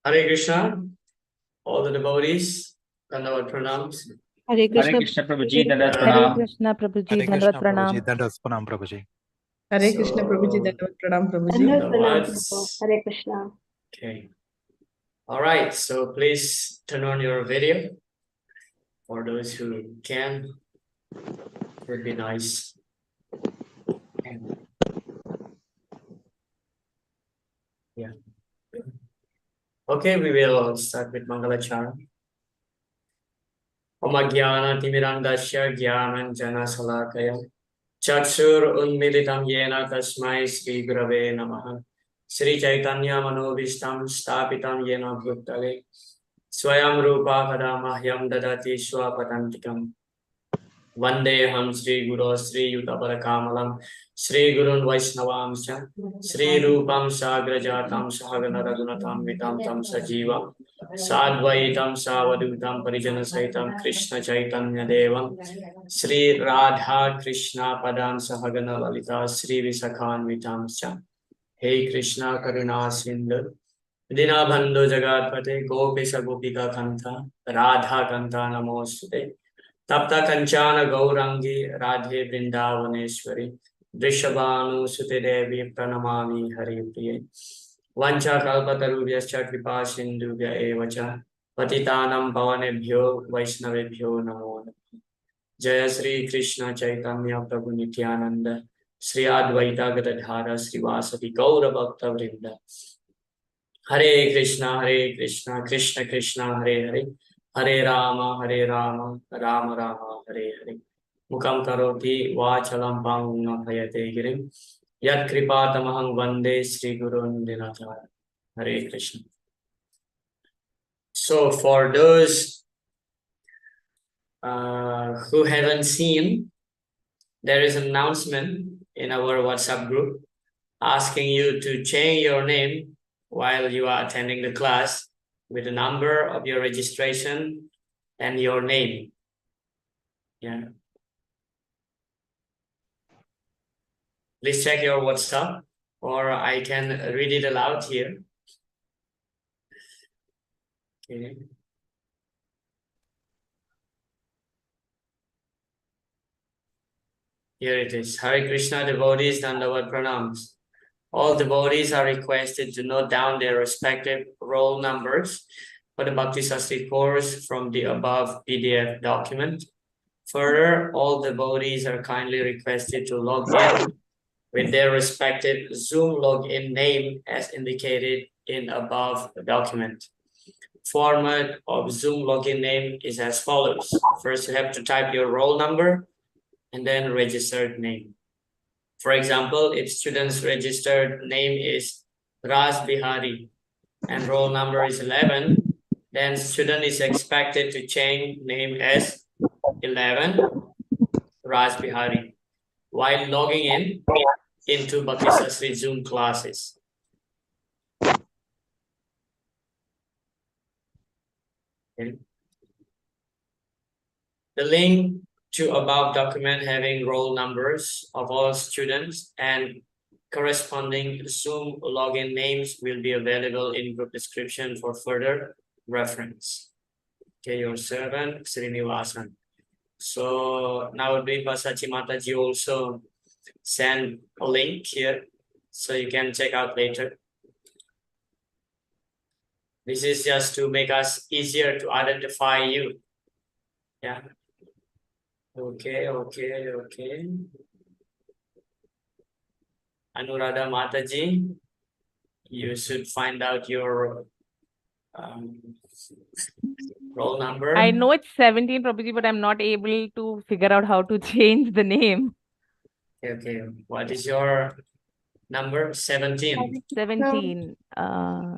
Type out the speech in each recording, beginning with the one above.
Hare Krishna, all the devotees, Dandavat pranams. Hare Hare Krishna, Krishna Prabhuji, Dandavat Hare Pranam. Krishna, Prabhuji, Hare Dandavat Krishna Pranam. Prabhuji, Dandavat Pranam Prabhuji. Hare Krishna Prabhuji, Dandavat Pranam Prabhuji. Dandavats. Hare Krishna. Okay. All right. So please turn on your video for those who can. It would be nice. And yeah. Okay, we will start with Mangalachara. Om Jnana Timirandasya Jnana Jana Salakaya Chakshur Unmilitam Yena Tasmai Sri Gurave Namaha Sri Chaitanya Manobishtam Stapitam Yena Bhutale Swayam Rupa Kadamahyam Dadati Swapatantikam Vandeham Sri Guru Sri Yutabara Kamalam Sri Gurun Vaishnavamsha Sri Rupam Sagrajatam Sahagana Raghunatam Vitam Tam Sajivam Sadvaitam Savadutam Parijana Saitam Krishna Chaitanya Devam Sri Radha Krishna Padam Sahagana Lalita Sri Visakhan Vitamscha Hey Krishna Karuna Sindhu Dinabandhu Jagatpate Gopisa Gopika Kanta Radha Kanta Namostute Tapta Kanchana Gaurangi Radhe Vrindavaneshwari Drishabhanu Sute Devi Pranamami Hari Priye Vancha Kalpatarubhyascha Kripa Sindhubhya Evacha Patitanam Pavanebhyo Vaishnavebhyo Namo Jaya Sri Krishna Chaitanya Prabhu Nityananda Sri Advaita Gadadhara Sri Vasati Gaura Bhakta Vrinda Hare Krishna Krishna Krishna Hare Hare Hare Rama Rama Rama Hare Hare Mukam Karoti Vachalam Panguna Bhayate Girim Yat Kripatamahang Vande Sri Gurun Dinatara Hare Krishna. So for those who haven't seen, there is an announcement in our WhatsApp group asking you to change your name while you are attending the class with the number of your registration and your name. Yeah. Please check your WhatsApp, or I can read it aloud here. Okay. Here it is. Hare Krishna devotees, Dandavat pranams. All devotees are requested to note down their respective roll numbers for the Bhakti Sastri course from the above PDF document. Further, all devotees are kindly requested to log in with their respective Zoom login name as indicated in above document. Format of Zoom login name is as follows. First, you have to type your roll number and then registered name. For example, if student's registered name is Ras Bihari and roll number is 11, then student is expected to change name as 11 Ras Bihari while logging in into Bhakti Sastri Zoom classes. Okay. The link to above document having roll numbers of all students and corresponding Zoom login names will be available in group description for further reference. Okay, your servant, Srinivasan. So nowadays, Basachi Mataji also send a link here, so you can check out later. This is just to make us easier to identify you. Yeah. Okay. Anuradha Mataji, you should find out your roll number. I know it's 17, Prabhuji, but I'm not able to figure out how to change the name. Okay. What is your number? 17. 17. Hare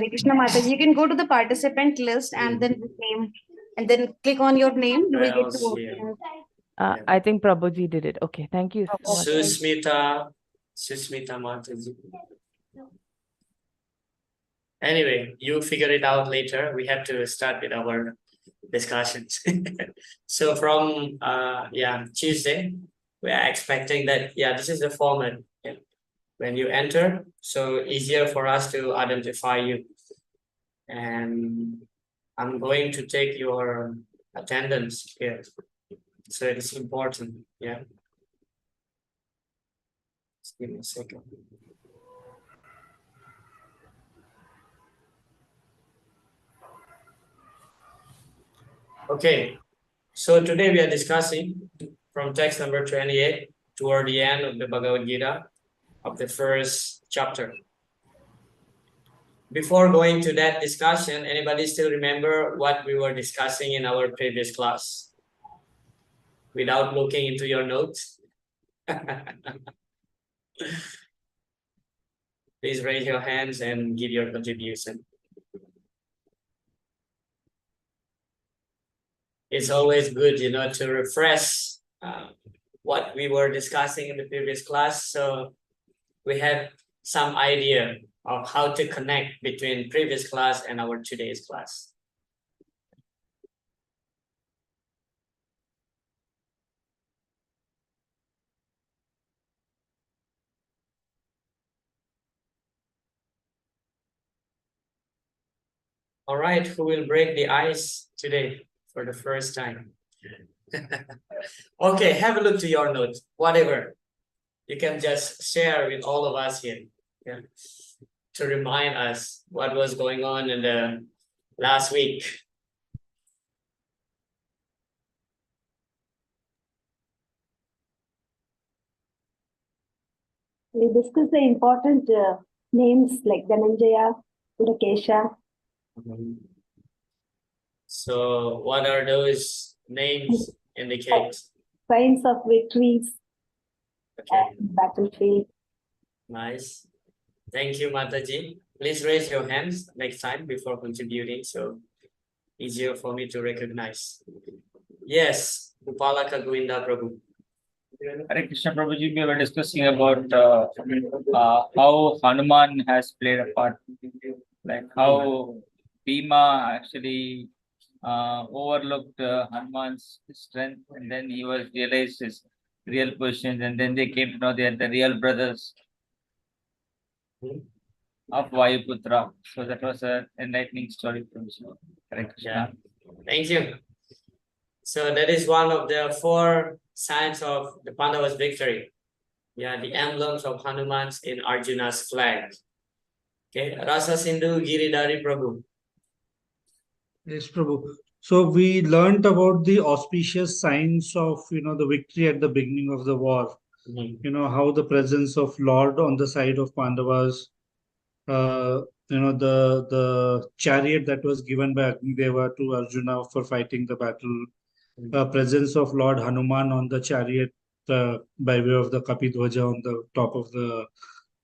Krishna Mataji, you can go to the participant list and then name, and then click on your name. You will get to I think Prabhuji did it. Okay, thank you so much. Susmita Mataji. Anyway, you figure it out later. We have to start with our discussions. So from Tuesday, we are expecting that this is the format. Yeah. when you enter, so easier for us to identify you. And I'm going to take your attendance here, so it's important. Yeah, just give me a second. Okay, so today we are discussing from text number 28 toward the end of the Bhagavad Gita of the first chapter. Before going to that discussion, anybody still remember what we were discussing in our previous class? Without looking into your notes? Please raise your hands and give your contribution. It's always good, to refresh what we were discussing in the previous class. So we have some idea of how to connect between previous class and our today's class. All right, who will break the ice today for the first time? Okay, have a look to your notes, whatever. You can just share with all of us here, yeah, to remind us what was going on in the last week. We discussed the important names like Dhananjaya, Purakesha. So what are those names indicate? Signs of victories Okay, and battlefield. nice. Thank you, Mataji. Please raise your hands next time before contributing, so easier for me to recognize. Yes, Upalaka Govinda Prabhu. Hare Krishna Prabhuji, we were discussing about how Hanuman has played a part, like how Bhima actually overlooked Hanuman's strength, and then he was realized his real position, and then they came to know they are the real brothers of Vayuputra. So that was an enlightening story from you. Hare Krishna. Yeah, thank you. So that is one of the 4 signs of the Pandavas' victory. Yeah, the emblems of Hanuman's in Arjuna's flag. Okay, Rasa Sindhu Giridhari Prabhu. Yes, Prabhu. So we learnt about the auspicious signs of the victory at the beginning of the war. How the presence of Lord on the side of Pandavas, the chariot that was given by Agnideva to Arjuna for fighting the battle, presence of Lord Hanuman on the chariot by way of the Kapidwaja on the top of the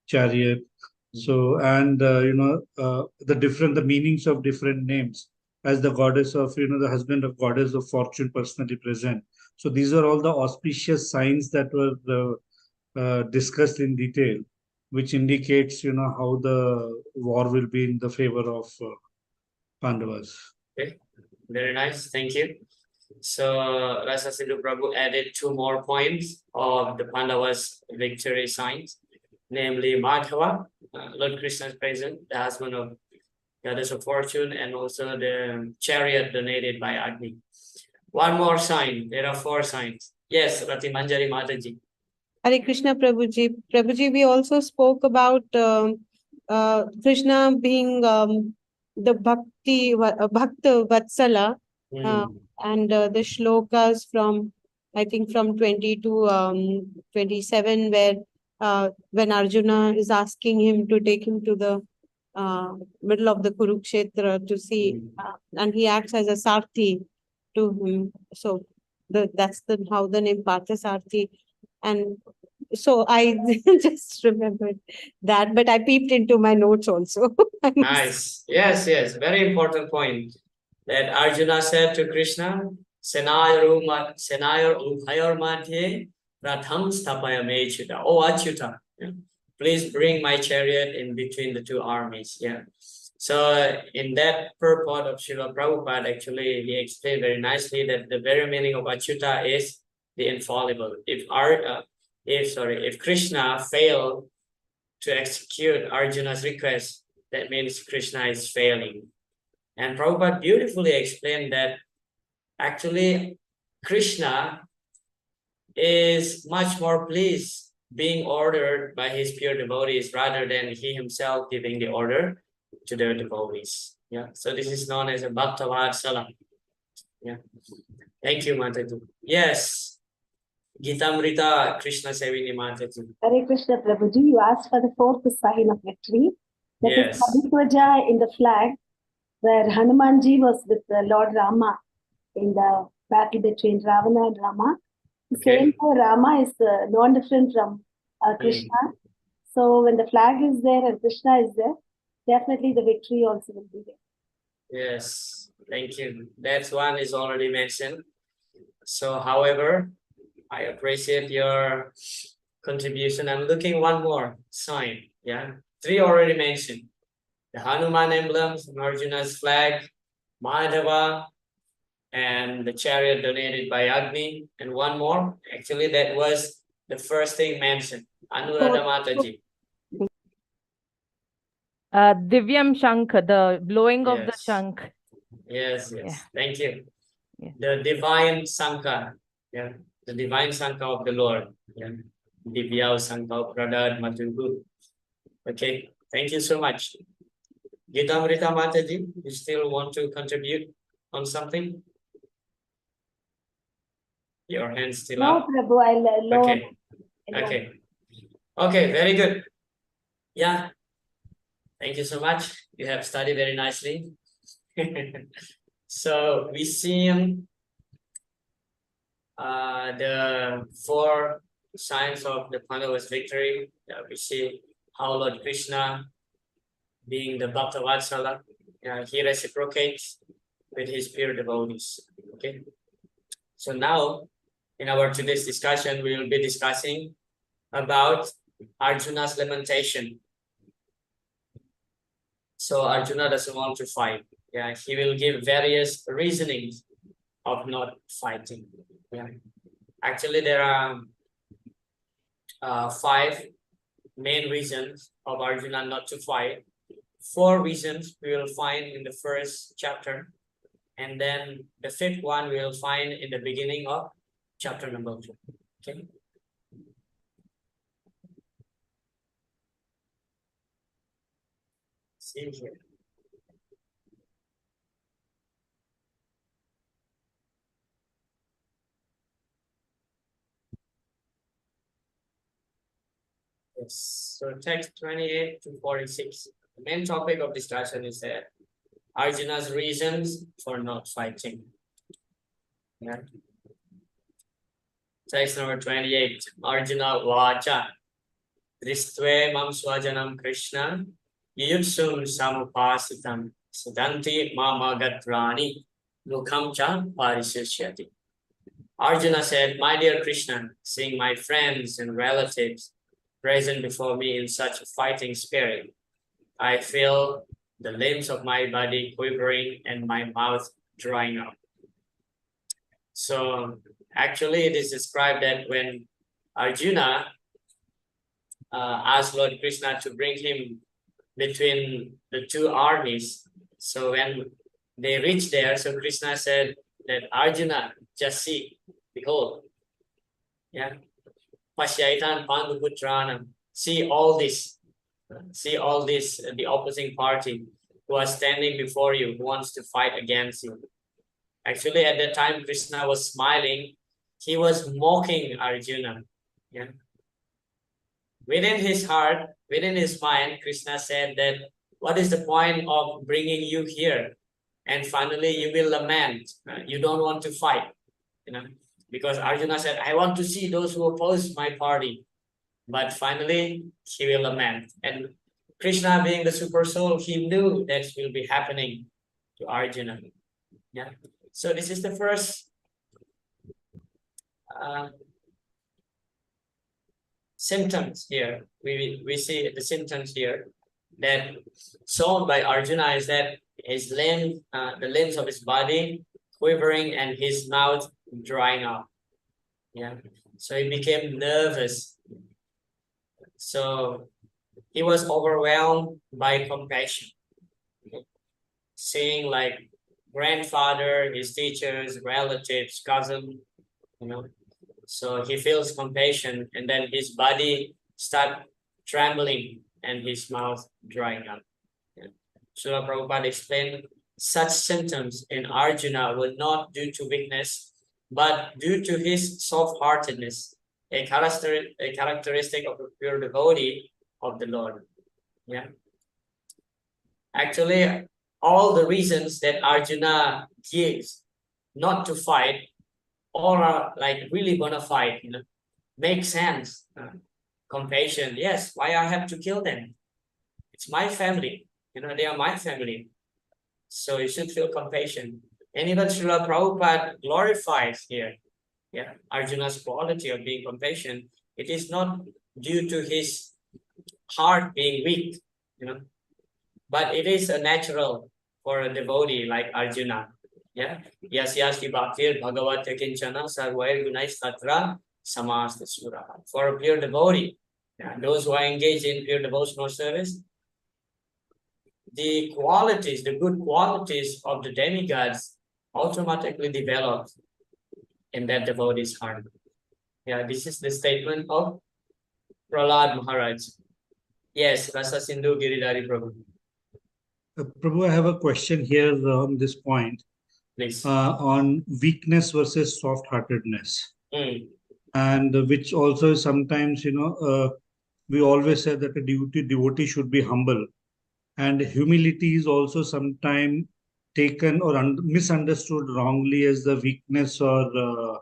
chariot. So, and the meanings of different names as the goddess of the husband of goddess of fortune personally present. So these are all the auspicious signs that were discussed in detail, which indicates how the war will be in the favor of Pandavas. Okay, very nice, thank you. So Rasa Sindhu Prabhu added 2 more points of the Pandavas' victory signs, namely Madhava, Lord Krishna's present, the husband of goddess of fortune, and also the chariot donated by Agni. One more sign, there are 4 signs. Yes, Rati Manjari Mataji. Hare Krishna Prabhuji. Prabhuji, we also spoke about Krishna being the Bhakta Vatsala, and the shlokas from, I think, from 20 to 27, where when Arjuna is asking him to take him to the middle of the Kurukshetra to see, and he acts as a Sarthi to him. So that's how the name Parthasarthi. And so I just remembered that, but I peeped into my notes also. Nice. Yes, very important point. That Arjuna said to Krishna, Senayor Ubhayor Madhye Ratham Stapaya Mechuta. Oh, Achyuta. Yeah. Please bring my chariot in between the 2 armies. Yeah. So in that purport of Srila Prabhupada, actually, he explained very nicely that the very meaning of Achyuta is the infallible. If Krishna failed to execute Arjuna's request, that means Krishna is failing. And Prabhupada beautifully explained that actually Krishna is much more pleased being ordered by his pure devotees rather than he himself giving the order to the devotees. Yeah, so this is known as a Bhakta Vatsala. Yeah, thank you, Mataji. Yes, Gitamrita Krishna Sevini Mataji. Hare Krishna Prabhuji, you asked for the fourth sign of victory. That is Yes. Kabitwaja in the flag, where Hanumanji was with Lord Rama in the battle between Ravana and Rama. The Okay. same way Rama is non-different from Krishna. So when the flag is there and Krishna is there, definitely the victory also will be there. Yes, thank you. That one is already mentioned. So, however, I appreciate your contribution. I'm looking one more sign. Yeah, 3 already mentioned. The Hanuman emblems, Arjuna's flag, Madhava, and the chariot donated by Agni, and one more. Actually, that was the first thing mentioned. Anuradha Mataji. Divyam Shankh, the blowing of the Yes. Shankh. Yes, yes. Yeah. Thank you. Yeah. The divine Sankha. Yeah. The divine Sankha of the Lord. Yeah. Divya Sankha Pradad Matugu. Okay. Thank you so much. Gitamrita Mataji, you still want to contribute on something? Your hand still No, up? Prabhu, I'll lower. Okay. Okay. Okay, very good. Yeah. Thank you so much. You have studied very nicely. So we see the 4 signs of the Pandavas' victory. We see how Lord Krishna, being the Bhakta Vatsala, he reciprocates with his pure devotees. Okay. So now, in our today's discussion, we will be discussing about Arjuna's lamentation. So Arjuna doesn't want to fight. Yeah, he will give various reasonings of not fighting. Yeah, actually there are 5 main reasons of Arjuna not to fight. 4 reasons we will find in the first chapter, and then the 5th one we will find in the beginning of chapter number 2. Okay. See here. Yes. So text 28 to 46. The main topic of discussion is that Arjuna's reasons for not fighting. Yeah. Text number 28. Arjuna Vacha. Dristve mam swajanam Krishna. Yuyutsum samupasitam. Sadanti mamagatrani. Mukham cha parisishyati. Arjuna said, "My dear Krishna, seeing my friends and relatives present before me in such a fighting spirit, I feel the limbs of my body quivering and my mouth drying up." So actually it is described that when Arjuna asked Lord Krishna to bring him between the 2 armies, so when they reached there, so Krishna said that Arjuna, just see, behold, yeah, Pasyaitan Panduputranam, see all this, the opposing party who are standing before you, who wants to fight against you. Actually, at that time, Krishna was smiling. He was mocking Arjuna. Yeah. Within his heart, within his mind, Krishna said that, what is the point of bringing you here? And finally, you will lament. You don't want to fight. You know, because Arjuna said, I want to see those who oppose my party. But finally, he will lament. And Krishna, being the super soul, he knew that will be happening to Arjuna. Yeah. So this is the first symptoms here. We see the symptoms here that shown by Arjuna is that his limb, the limbs of his body quivering and his mouth drying up. Yeah. So he became nervous. So he was overwhelmed by compassion, seeing like grandfather, his teachers, relatives, cousin, you know. So he feels compassion, and then his body start trembling and his mouth drying up. Srila Prabhupada explained such symptoms in Arjuna were not due to weakness, but due to his soft-heartedness, a characteristic of a pure devotee of the Lord. Yeah. Actually, all the reasons that Arjuna gives not to fight, all are like really bona fide, you know, make sense. Compassion, yes, why I have to kill them? It's my family, you know, they are my family. So you should feel compassion. And even Srila Prabhupada glorifies here, yeah, Arjuna's quality of being compassion. It is not due to his heart being weak, you know, but it is a natural for a devotee like Arjuna. Yeah. Yasyasti bhaktir bhagavat kinchana sarvair gunais tatra samasta suraha. For a pure devotee, yeah, those who are engaged in pure devotional service, the qualities, the good qualities of the demigods automatically develop in that devotee's heart. Yeah, this is the statement of Prahlad Maharaj. Yes, Rasa Sindhu Giridhari Prabhu. Prabhu, I have a question here on this point. Please. On weakness versus soft-heartedness. Mm. And which also sometimes, you know, we always say that a devotee should be humble. And humility is also sometimes taken or misunderstood wrongly as the weakness or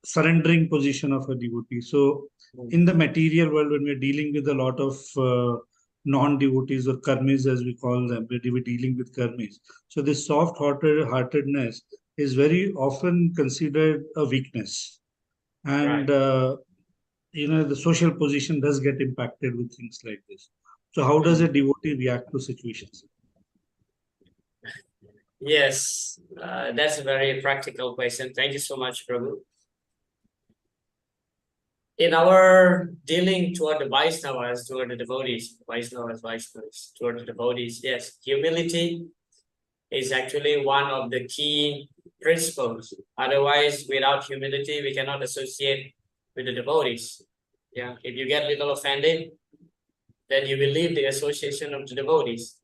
surrendering position of a devotee. So in the material world, when we're dealing with a lot of non-devotees or karmis, as we call them, we're dealing with karmis. So this soft-heartedness is very often considered a weakness. And, you know, the social position does get impacted with things like this. So how does a devotee react to situations? Yes, that's a very practical question. Thank you so much, Prabhu. In our dealing toward the Vaishnavas, toward the devotees, Vaishnavas, toward the devotees, yes, humility is actually one of the key principles. Otherwise, without humility, we cannot associate with the devotees. Yeah, if you get a little offended, then you will leave the association of the devotees.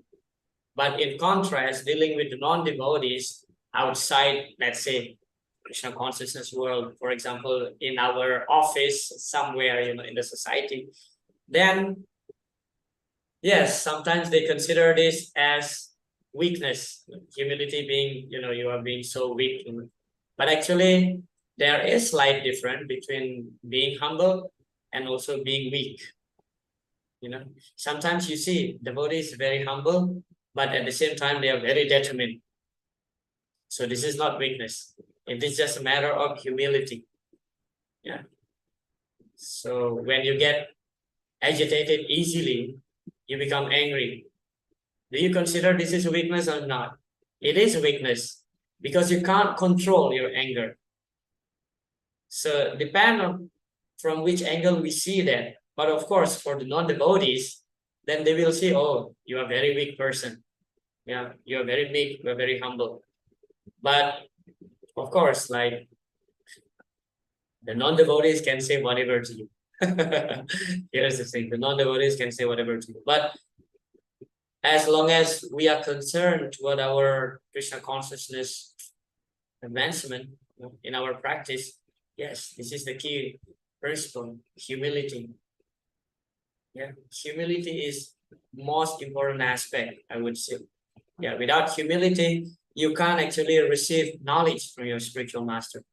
But in contrast, dealing with the non-devotees outside, let's say, Krishna consciousness world, for example, in our office, somewhere, you know, in the society, then yes, sometimes they consider this as weakness, humility being, you know, you are being so weak. But actually, there is slight difference between being humble and also being weak. You know, sometimes you see devotees very humble, but at the same time, they are very determined. So this is not weakness. It is just a matter of humility. Yeah. So when you get agitated easily, you become angry. Do you consider this is a weakness or not? It is a weakness because you can't control your anger. So depend on from which angle we see that. But of course, for the non-devotees, then they will see, oh, you are a very weak person. Yeah, you are very meek, you are very humble. But of course, like the non-devotees can say whatever to you. Here's the thing, the non-devotees can say whatever to you. But as long as we are concerned toward our Krishna consciousness advancement in our practice, yes, this is the key principle, humility. Yeah, humility is most important aspect, I would say. Yeah, without humility, you can't actually receive knowledge from your spiritual master.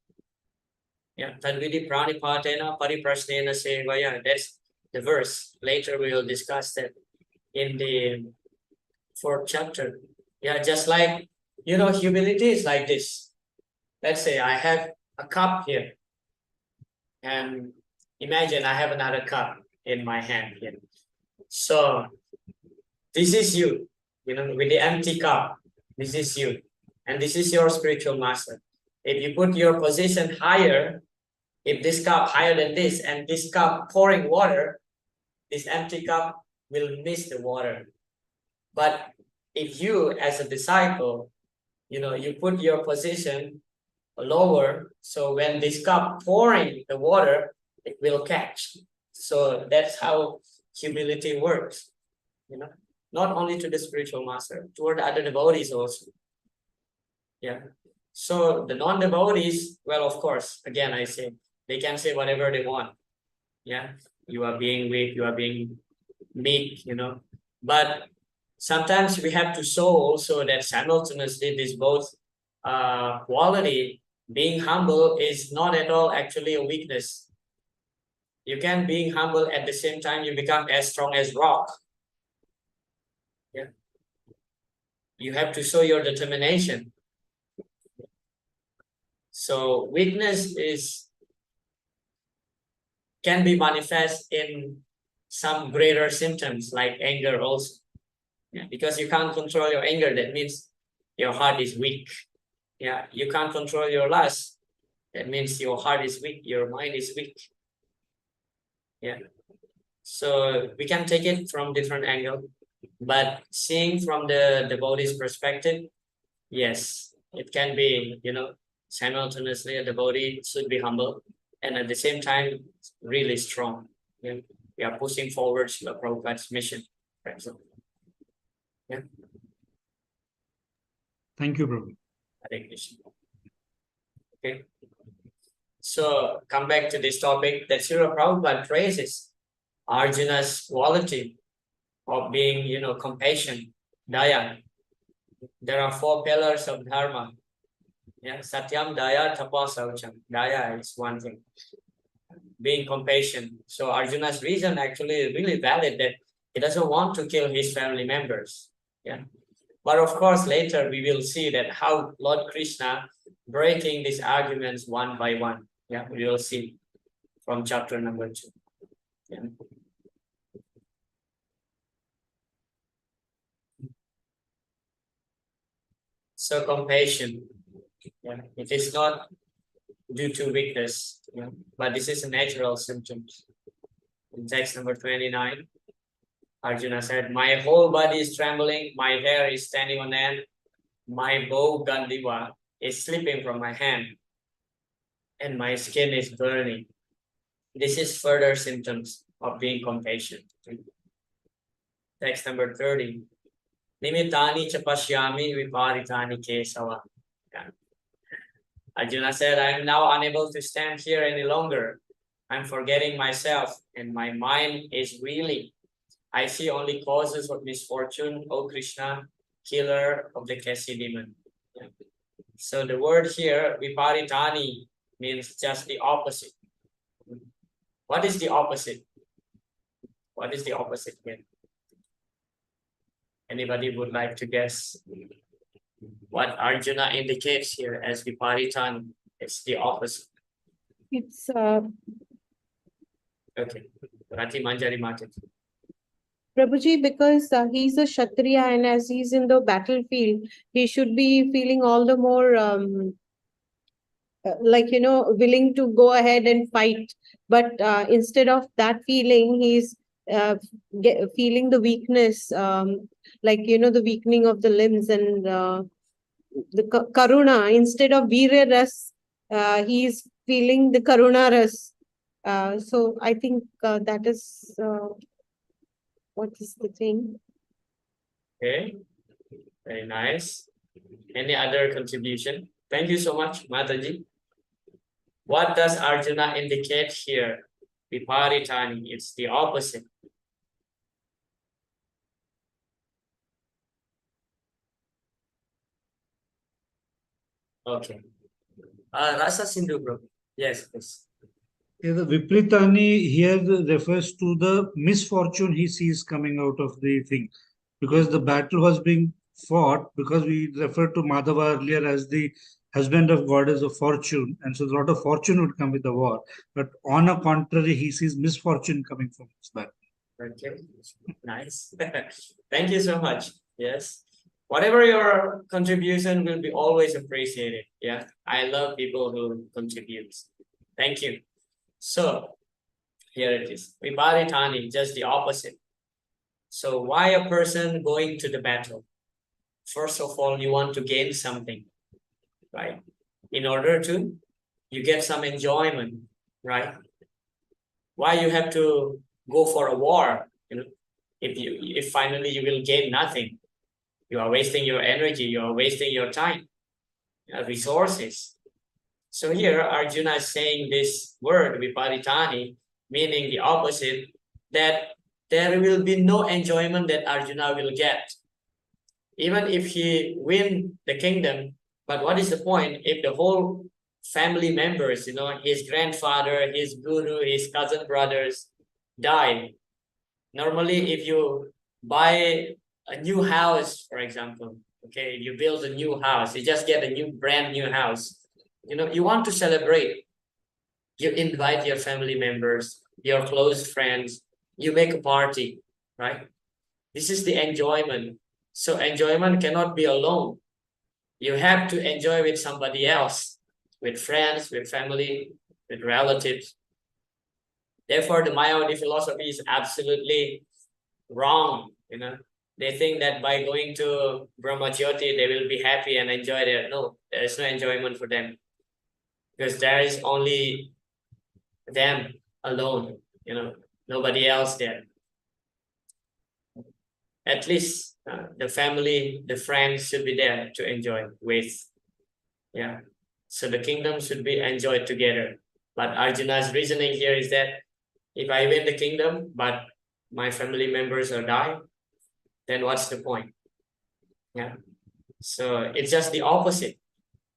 Yeah, tadvidi pranipatena pariprasnena sevaya. That's the verse. Later we will discuss that in the 4th chapter. Yeah, just like, you know, humility is like this. Let's say I have a cup here. And imagine I have another cup in my hand here. So this is you, you know, with the empty cup. This is you. And this is your spiritual master. If you put your position higher, if this cup higher than this and this cup pouring water, this empty cup will miss the water. But if you, as a disciple, you put your position lower, so when this cup pouring the water, it will catch. So that's how humility works, not only to the spiritual master, toward the other devotees also. Yeah. So the non-devotees, well, of course, again, I say, they can say whatever they want. Yeah. You are being weak, you are being meek, but sometimes we have to show also that simultaneously this both quality, being humble is not at all actually a weakness. You can being humble at the same time you become as strong as rock. Yeah. You have to show your determination. So weakness can be manifest in some greater symptoms like anger also. Yeah, because you can't control your anger, that means your heart is weak. Yeah, you can't control your lust, that means your heart is weak, your mind is weak. Yeah. So we can take it from different angle, but seeing from the devotee's perspective, yes, it can be, simultaneously a devotee should be humble and at the same time really strong. Yeah. We are pushing forward to Prabhupada's mission, for example. Yeah. Thank you, Prabhu. Hare Krishna. Okay. So come back to this topic that Srila Prabhupada praises Arjuna's quality of being, compassion, daya. There are 4 pillars of dharma. Yeah, satyam, daya, tapa, saucham. Daya is one thing. Being compassion. So Arjuna's reason actually is really valid that he doesn't want to kill his family members. Yeah. But of course, later we will see that how Lord Krishna breaking these arguments one by one. Yeah, we will see from chapter number 2. Yeah. So compassion, yeah, it is not due to weakness, but this is a natural symptom. In text number 29, Arjuna said, "My whole body is trembling, my hair is standing on end, my bow Gandiva is slipping from my hand, and my skin is burning." This is further symptoms of being compassionate. Text number 30. Nimitani cha pashyami viparitani kesava. Arjuna said, "I am now unable to stand here any longer. I'm forgetting myself and my mind is reeling. I see only causes of misfortune, O Krishna, killer of the Kasi demon." Yeah. So the word here, viparitani, means just the opposite. What is the opposite? What is the opposite here? Anybody would like to guess what Arjuna indicates here as viparitani? It's the opposite. It's Okay. Rati Manjari Mata. Prabhuji, because he's a Kshatriya and as he's in the battlefield, he should be feeling all the more willing to go ahead and fight. But instead of that feeling, he's feeling the weakness, the weakening of the limbs and the karuna. Instead of virya ras, he's feeling the karuna ras. So I think that is what is the thing. Okay. Very nice. Any other contribution? Thank you so much, Mataji. What does Arjuna indicate here? Viparitani, it's the opposite. Okay. Rasa Sindhu, bro. Yes, please. Yeah, the Vipritani here refers to the misfortune he sees coming out of the thing. Because the battle was being fought, because we referred to Madhava earlier as the husband of goddess of fortune, and so a lot of fortune would come with the war. But on a contrary, he sees misfortune coming from this battle. Okay, nice. Thank you so much. Yes. Whatever your contribution will be always appreciated. Yeah. I love people who contribute. Thank you. So Here it is. Viparitani, just the opposite. So why a person going to the battle? First of all, you want to gain something, right? In order to, you get some enjoyment, right? Why you have to go for a war? If finally you will gain nothing, you are wasting your energy, you are wasting your time, resources. So here Arjuna is saying this word viparitani, meaning the opposite, that there will be no enjoyment that Arjuna will get. Even if he win the kingdom, but what is the point if the whole family members, his grandfather, his guru, his cousin brothers die? Normally, if you buy a new house, for example, okay, you build a new house, you just get a brand new house, you want to celebrate. You invite your family members, your close friends, you make a party, right? This is the enjoyment. So enjoyment cannot be alone. You have to enjoy with somebody else, with friends, with family, with relatives. Therefore, the Mayavadi philosophy is absolutely wrong. They think that by going to Brahmajyoti, they will be happy and enjoy there. No, there is no enjoyment for them, because there is only them alone, nobody else there. At least the family, the friends should be there to enjoy with. Yeah. So the kingdom should be enjoyed together. But Arjuna's reasoning here is that if I win the kingdom, but my family members are dying, then what's the point? Yeah. So it's just the opposite.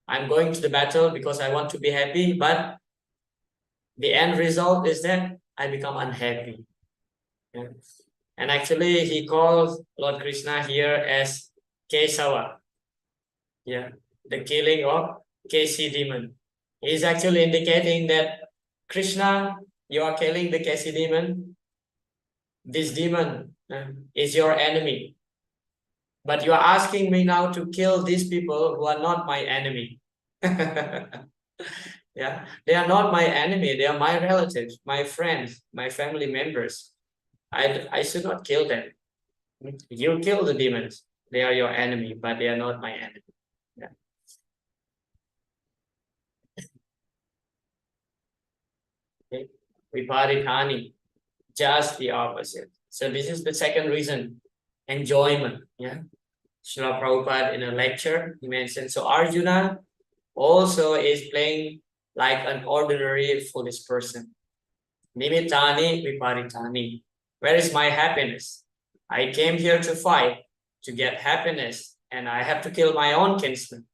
I'm going to the battle because I want to be happy, but the end result is that I become unhappy. Yeah. And actually, he calls Lord Krishna here as Kesava. Yeah, the killing of Kesi demon. He's actually indicating that Krishna, you are killing the Kesi demon. This demon is your enemy. But you are asking me now to kill these people who are not my enemy. Yeah, they are not my enemy. They are my relatives, my friends, my family members. I should not kill them. You kill the demons. They are your enemy, but they are not my enemy. Yeah. Okay. Viparitani, just the opposite. So this is the second reason, enjoyment. Yeah. Srila Prabhupada in a lecture, he mentioned, so Arjuna also is playing like an ordinary foolish person. Nimittani viparitani. Where is my happiness? I came here to fight, to get happiness, and I have to kill my own kinsman.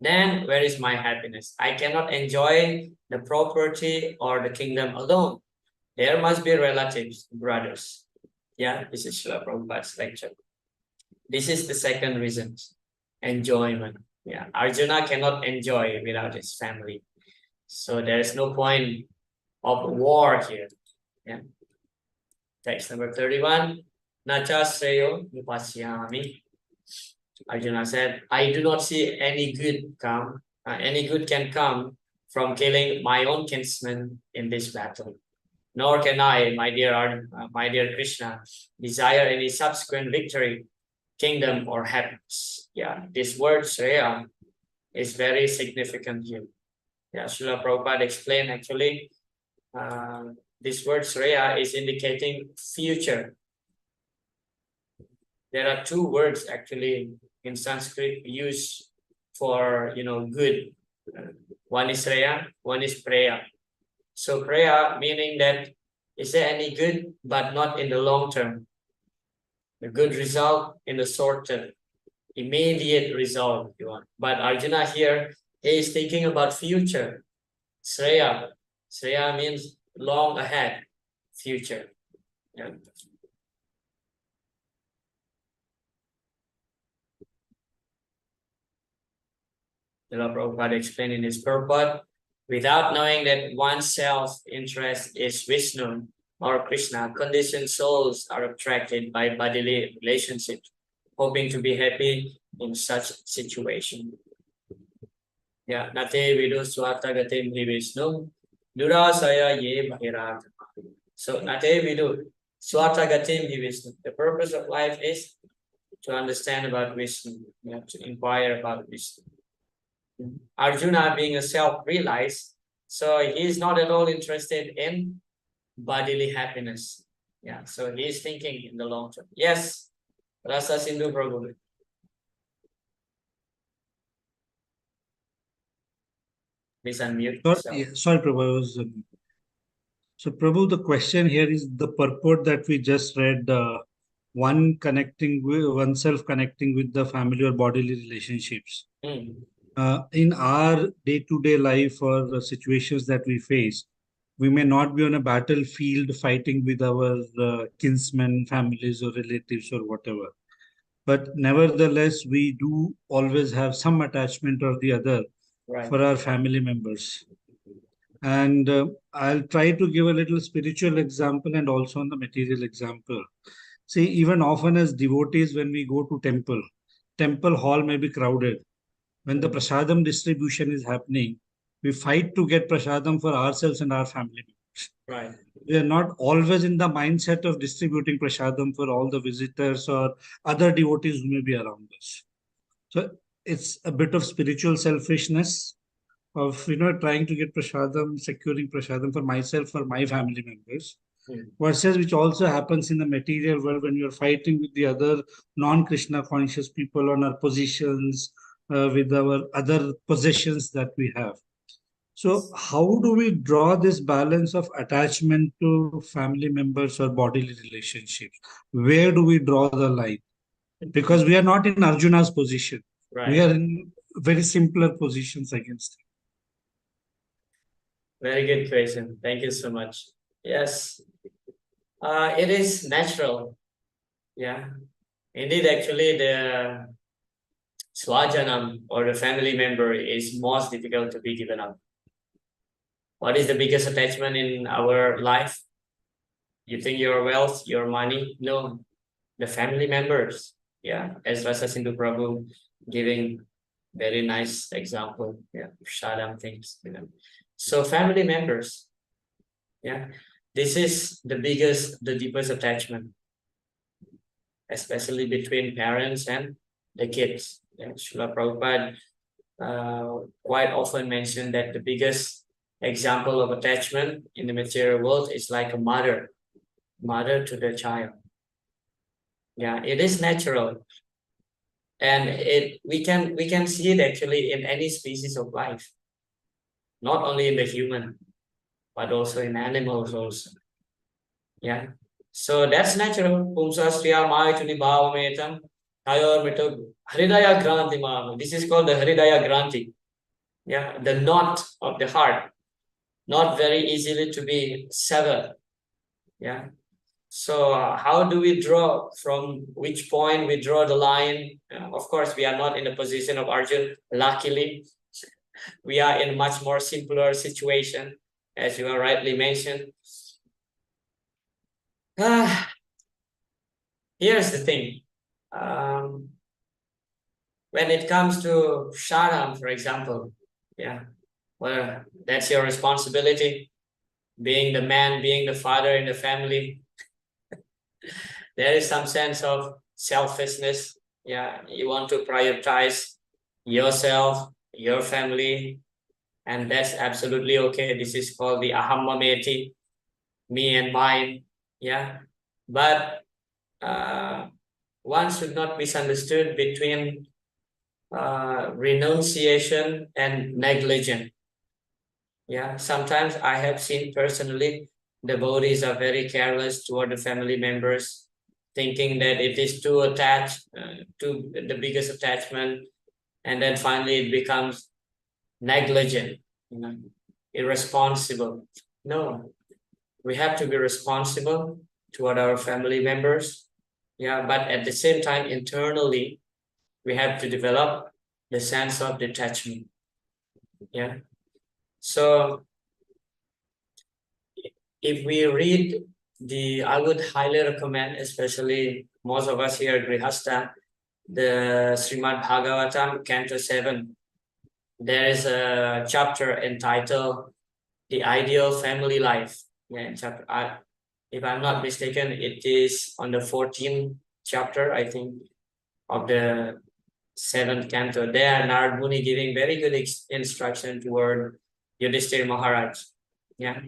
Then where is my happiness? I cannot enjoy the property or the kingdom alone. There must be relatives, brothers. Yeah, this is Srila Prabhupada's lecture. This is the second reason, enjoyment. Yeah, Arjuna cannot enjoy without his family. So there is no point of war here. Yeah. Text number 31. Nacha Sreyo Nupasyami. Arjuna said, I do not see any good can come from killing my own kinsmen in this battle. Nor can I, my dear Krishna, desire any subsequent victory, kingdom, or happiness. Yeah, this word Shreya is very significant here. Yeah, Srila Prabhupada explained actually, this word Shreya is indicating future. There are two words actually in Sanskrit used for, good. One is Shreya, one is Preya. So Preya meaning that is there any good, but not in the long term. The good result in the short term, immediate result you want. But Arjuna here, he is thinking about future. Shreya. Shreya means long ahead, future. Yeah. Srila Prabhupada explained in his purport, without knowing that one's self-interest is Vishnu or Krishna, conditioned souls are attracted by bodily relationships, hoping to be happy in such situation. Yeah, nate vidu swata gatim hi Vishnu, Durasaya ye bhairat. So nate vidu swatagatim hi Vishnu. The purpose of life is to understand about Vishnu, to inquire about Vishnu. Arjuna being a self-realized, so he's not at all interested in bodily happiness. Yeah, so he's thinking in the long term. Yes, Rasa Sindhu Prabhu. Please unmute yourself. Sorry, Prabhu. So, Prabhu, the question here is the purport that we just read. One connecting with oneself, connecting with the family or bodily relationships. In our day-to-day life or situations that we face, we may not be on a battlefield fighting with our kinsmen, families, or relatives, or whatever. But nevertheless, we do always have some attachment or the other for our family members. And I'll try to give a little spiritual example and also on the material example. See, even often as devotees, when we go to temple hall may be crowded. When the prasadam distribution is happening, we fight to get prasadam for ourselves and our family members. Right. We are not always in the mindset of distributing prasadam for all the visitors or other devotees who may be around us. So it's a bit of spiritual selfishness of trying to get prasadam, securing prasadam for myself, for my family members. Versus which also happens in the material world when you're fighting with the other non-Krishna conscious people on our positions, with our other possessions that we have. So how do we draw this balance of attachment to family members or bodily relationships? Where do we draw the line? Because we are not in Arjuna's position. Right. We are in very simpler positions against him. Very good question. Thank you so much. Yes, it is natural. Yeah, indeed, actually, the swajanam or the family member is most difficult to be given up. What is the biggest attachment in our life? You think your wealth, your money? No, the family members. Yeah, as Rasa Sindhu Prabhu giving very nice example. Yeah, Shadam things. So family members. Yeah, this is the biggest, the deepest attachment, especially between parents and the kids. Yeah, Srila Prabhupada quite often mentioned that the biggest example of attachment in the material world is like a mother to the child. Yeah, it is natural, and we can see it actually in any species of life, not only in the human, but also in animals also. Yeah, so that's natural. Pumsastriya Maituni Bhavametam Tayor Mito Hridaya Granthi Maha. This is called the Hridaya Granthi. Yeah, the knot of the heart, not very easily to be severed. Yeah. So how do we draw, from which point we draw the line? Of course, we are not in the position of Arjun. Luckily, we are in a much more simpler situation, as you are rightly mentioned. Here's the thing. When it comes to Sharam, for example, yeah, well, that's your responsibility. Being the man, being the father in the family, there is some sense of selfishness. Yeah, you want to prioritize yourself, your family, and that's absolutely okay. This is called the ahammameti, me and mine. Yeah, but one should not misunderstood between renunciation and negligence. Yeah, sometimes I have seen personally devotees are very careless toward the family members, thinking that it is too attached, to the biggest attachment, and then finally it becomes negligent, irresponsible. No, we have to be responsible toward our family members. Yeah, but at the same time, internally, we have to develop the sense of detachment. Yeah. So if we read I would highly recommend, especially most of us here at Grihastha, the Srimad Bhagavatam, Canto 7. There is a chapter entitled the ideal family life. Yeah, chapter, if I'm not mistaken, it is on the 14th chapter, I think, of the 7th canto. There, Narad Muni giving very good instruction toward Yudhishthira Maharaj. Yeah.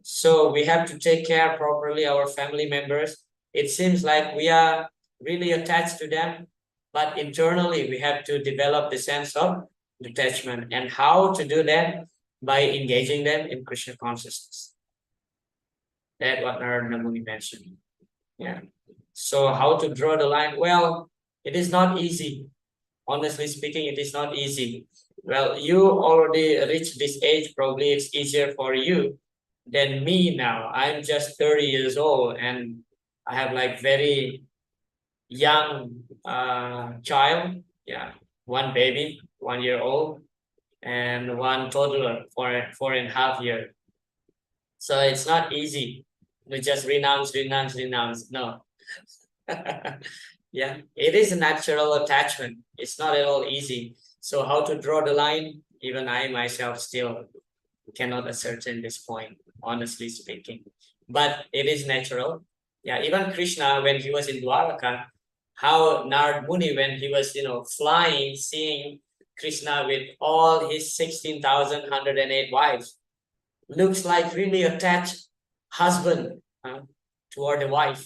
So we have to take care properly our family members. It seems like we are really attached to them, but internally we have to develop the sense of detachment. And how to do that? By engaging them in Krishna consciousness. That's what Narada Muni mentioned. Yeah. So how to draw the line? Well, it is not easy. Honestly speaking, it is not easy. Well, you already reached this age, probably it's easier for you than me now. I'm just 30 years old and I have like very young child. Yeah, one baby, 1 year old, and one toddler, 4.5 years. So it's not easy to just renounce. No. Yeah, it is a natural attachment. It's not at all easy. So how to draw the line? Even I myself still cannot ascertain this point, honestly speaking. But it is natural. Yeah, even Krishna, when he was in Dwaraka, how Narad Muni, when he was, flying, seeing Krishna with all his 16,108 wives, looks like really attached husband toward the wife,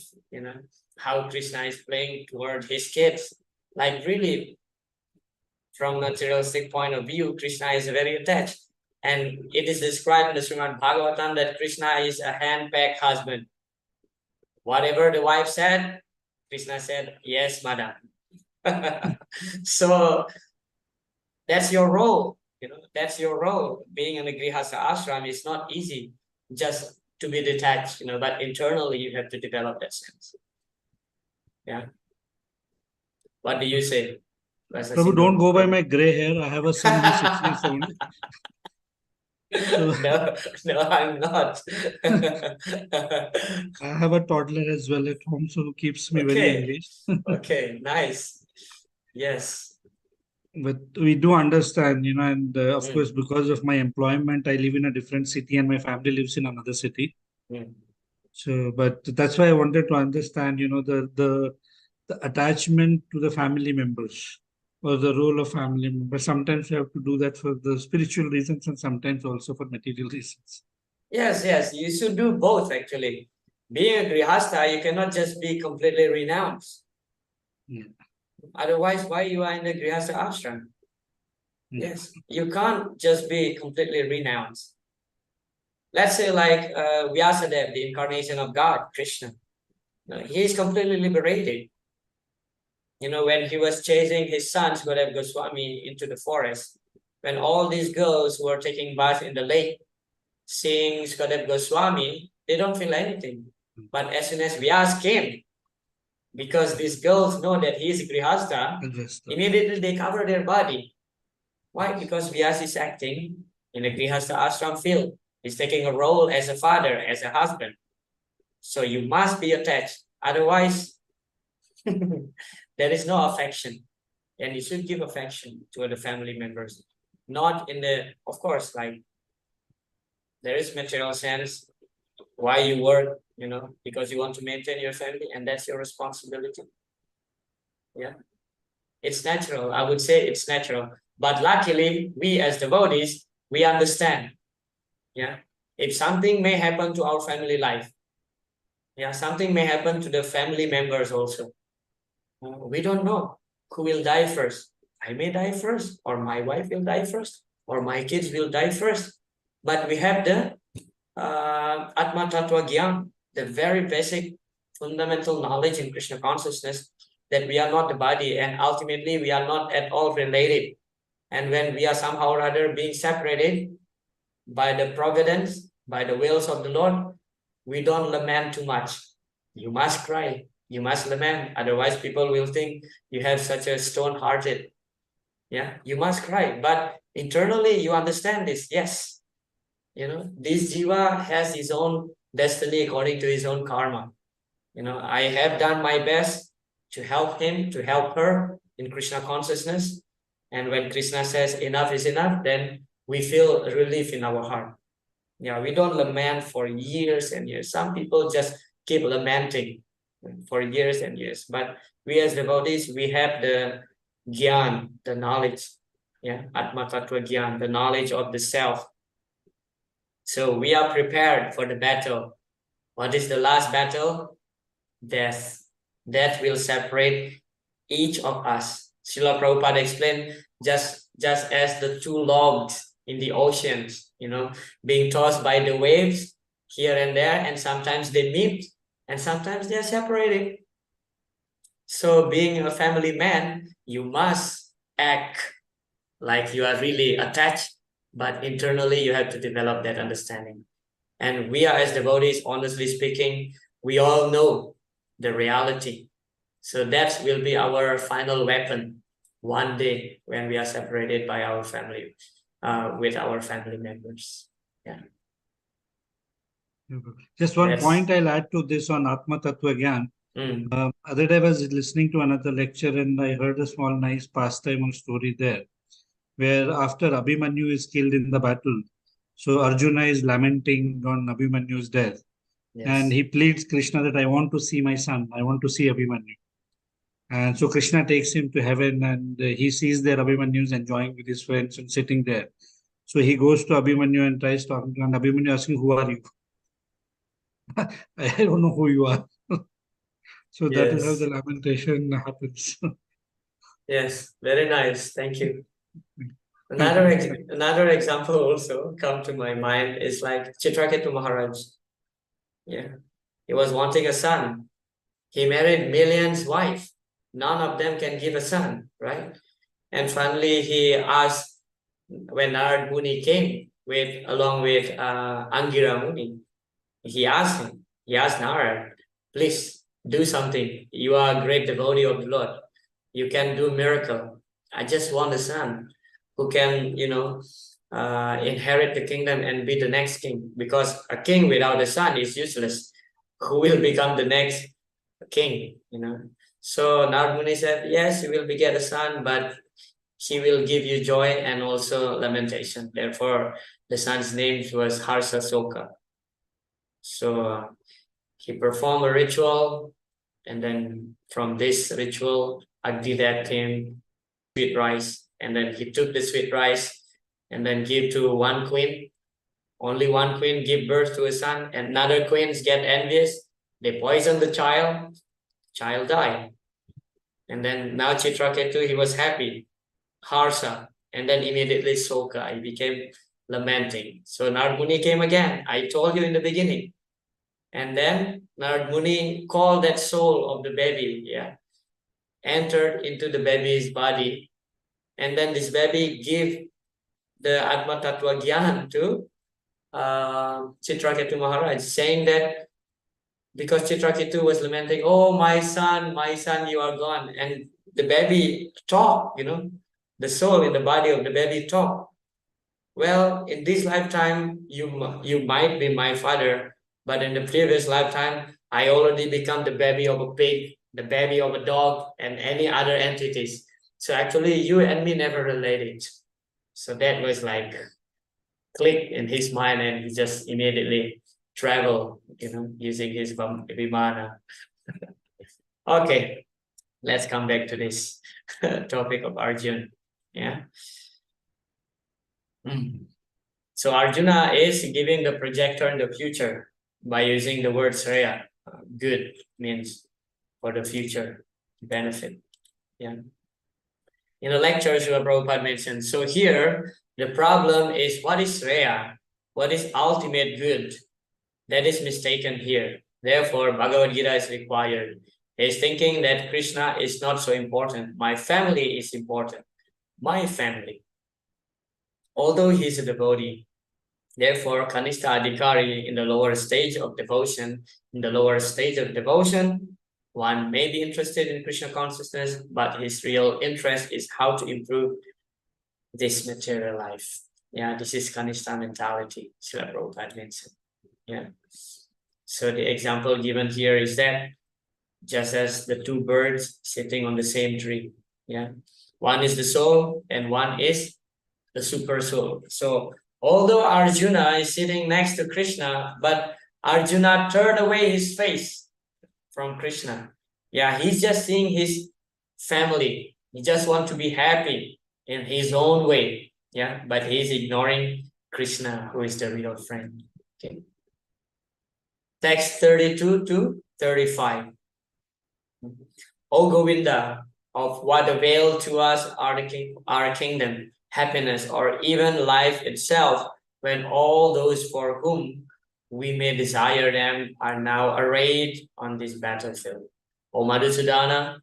how Krishna is playing toward his kids. Like really, from materialistic point of view, Krishna is very attached. And it is described in the Srimad Bhagavatam that Krishna is a hand-packed husband. Whatever the wife said, Krishna said, yes, madam. So that's your role. That's your role. Being in the Grihastha ashram is not easy just to be detached, but internally you have to develop that sense. Yeah. What do you say? Prabhu, don't go by my gray hair. I have a son who's 6 years old. No, I'm not. I have a toddler as well at home, so who keeps me very engaged. Okay, nice. Yes. But we do understand, and of course, because of my employment, I live in a different city and my family lives in another city. So, but that's why I wanted to understand, the attachment to the family members or the role of family members. Sometimes you have to do that for the spiritual reasons and sometimes also for material reasons. Yes, you should do both actually. Being a Grihastha, you cannot just be completely renounced. Yeah. Otherwise, why you are in the Grihastha ashram? Yes, you can't just be completely renounced. Let's say like Vyasadeva, the incarnation of God, Krishna. He is completely liberated. When he was chasing his son, Sukadeva Goswami, into the forest, when all these girls were taking bath in the lake, seeing Sukadeva Goswami, they don't feel anything. But as soon as Vyas came, because these girls know that he is Grihastha, immediately they cover their body. Why? Because Vyas is acting in a Grihastha ashram field. He's taking a role as a father, as a husband. So you must be attached. Otherwise, there is no affection. And you should give affection to the family members. Not in the, of course, like there is material sense why you work, because you want to maintain your family and that's your responsibility. Yeah. It's natural. I would say it's natural. But luckily, we as devotees, we understand. Yeah. If something may happen to our family life, something may happen to the family members also. We don't know who will die first. I may die first, or my wife will die first, or my kids will die first. But we have the Atma Tattva Gyan, the very basic fundamental knowledge in Krishna consciousness that we are not the body and ultimately we are not at all related. And when we are somehow or other being separated by the providence, by the wills of the Lord, we don't lament too much. You must cry. You must lament. Otherwise, people will think you have such a stone-hearted. Yeah, you must cry. But internally, you understand this. Yes, this jiva has his own destiny according to his own karma. I have done my best to help him, to help her in Krishna consciousness. And when Krishna says enough is enough, then we feel relief in our heart. Yeah, we don't lament for years and years. Some people just keep lamenting for years and years. But we as devotees, we have the gyan, the knowledge. Yeah, Atma Tattva Gyan, the knowledge of the self. So we are prepared for the battle. What is the last battle? Death. Death will separate each of us. Srila Prabhupada explained, just as the two logs in the oceans, being tossed by the waves here and there, and sometimes they meet and sometimes they are separated. So being a family man, you must act like you are really attached, but internally you have to develop that understanding. And we are, as devotees, honestly speaking, we all know the reality. So that will be our final weapon one day when we are separated by our family, with our family members. Yeah. Just one That's- point I'll add to this on Atma Tattva Gyan. Other day I was listening to another lecture and I heard a small nice pastime or story there, where after Abhimanyu is killed in the battle, so Arjuna is lamenting on Abhimanyu's death. Yes. And he pleads Krishna that I want to see my son, I want to see Abhimanyu. And so Krishna takes him to heaven and he sees there Abhimanyu is enjoying with his friends and sitting there. So he goes to Abhimanyu and tries talking to him, and Abhimanyu asking, who are you? I don't know who you are. So that is how Yes. the lamentation happens. Yes, very nice. Thank you. Another example also come to my mind is like Chitraketu Maharaj. Yeah, he was wanting a son. He married millions wife. None of them can give a son, right? And finally, he asked when Narad Muni came along with Angira Muni. He asked Narad, please do something. You are a great devotee of the Lord. You can do miracle. I just want a son who can, inherit the kingdom and be the next king. Because a king without a son is useless. Who will become the next king? So Narad Muni said, yes, you will beget a son, but he will give you joy and also lamentation. Therefore, the son's name was Harsa Soka. So he performed a ritual, and then from this ritual, Agdidat came sweet rice, and then he took the sweet rice and then give to one queen. Only one queen give birth to a son, and another queens get envious. They poison the child died. And then now Chitraketu, he was happy. Harsa, and then immediately Soka, he became lamenting. So Narad Muni came again. I told you in the beginning. And then Narad Muni called that soul of the baby, entered into the baby's body. And then this baby gave the Atma Tattva Gyan to Chitraketu Maharaj, saying that because Chitraketu was lamenting, oh, my son, you are gone. And the baby talked, the soul in the body of the baby talked. Well, in this lifetime, you might be my father, but in the previous lifetime, I already become the baby of a pig, the baby of a dog, and any other entities. So actually, you and me never related. So that was like click in his mind, and he just immediately traveled, using his vimana. Okay, let's come back to this topic of Arjuna. Yeah. So Arjuna is giving the projector in the future by using the word Sreya. Good means for the future benefit. Yeah. In the lecture, Srila Prabhupada mentioned, so here the problem is what is Sreya? What is ultimate good? That is mistaken here. Therefore, Bhagavad Gita is required. He's thinking that Krishna is not so important. My family is important. My family. Although he's a devotee, therefore, Kanishta Adhikari in the lower stage of devotion, one may be interested in Krishna consciousness, but his real interest is how to improve this material life. Yeah, this is Kanishta mentality, Srila Prabhupada mentioned. Yeah. So the example given here is that just as the two birds sitting on the same tree. Yeah. One is the soul and one is the super soul. So Although Arjuna is sitting next to Krishna, but Arjuna turned away his face from Krishna. Yeah, he's just seeing his family. He just wants to be happy in his own way. Yeah, but he's ignoring Krishna, who is the real friend. Okay. Text 32 to 35. O Govinda, of what avail to us our kingdom, happiness, or even life itself, when all those for whom we may desire them are now arrayed on this battlefield? O Madhusudana,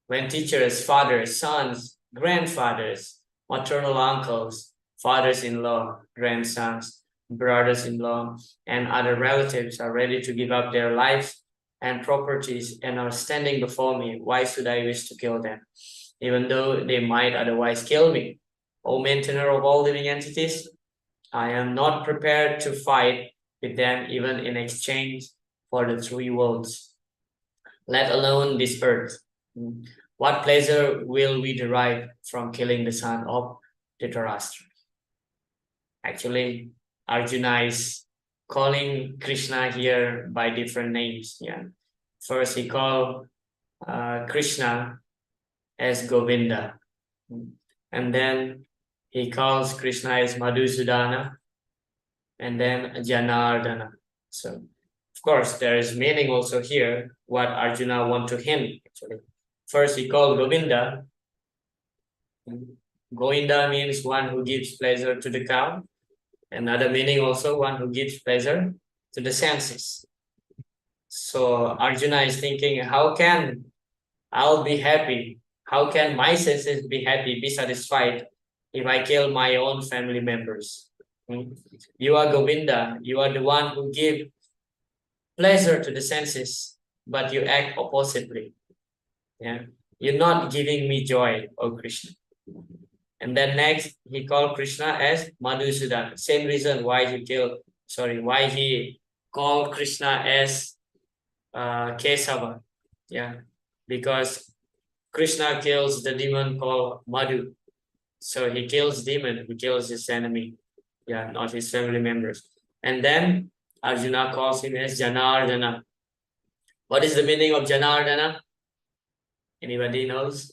when teachers, fathers, sons, grandfathers, maternal uncles, fathers-in-law, grandsons, brothers-in-law, and other relatives are ready to give up their lives and properties and are standing before me, why should I wish to kill them, even though they might otherwise kill me? O maintainer of all living entities, I am not prepared to fight with them even in exchange for the 3 worlds, let alone this earth. What pleasure will we derive from killing the son of Dhritarashtra? Actually, Arjuna is calling Krishna here by different names. Yeah, first he called Krishna as Govinda, and then he calls Krishna as Madhusudana, and then Janardana. So, of course, there is meaning also here what Arjuna want to hint. Actually, first he called Govinda. Govinda means one who gives pleasure to the cow. Another meaning also one who gives pleasure to the senses. So Arjuna is thinking, how can I'll be happy? How can my senses be happy, be satisfied if I kill my own family members? You are Govinda, you are the one who give pleasure to the senses, but you act oppositely. Yeah, you're not giving me joy, O Krishna. And then next, he called Krishna as Madhusudana. Same reason why he called Krishna as Kesava. Yeah, because Krishna kills the demon called Madhu. So he kills demon, he kills his enemy. Yeah, not his family members. And then Arjuna calls him as Janardana. What is the meaning of Janardana? Anybody knows?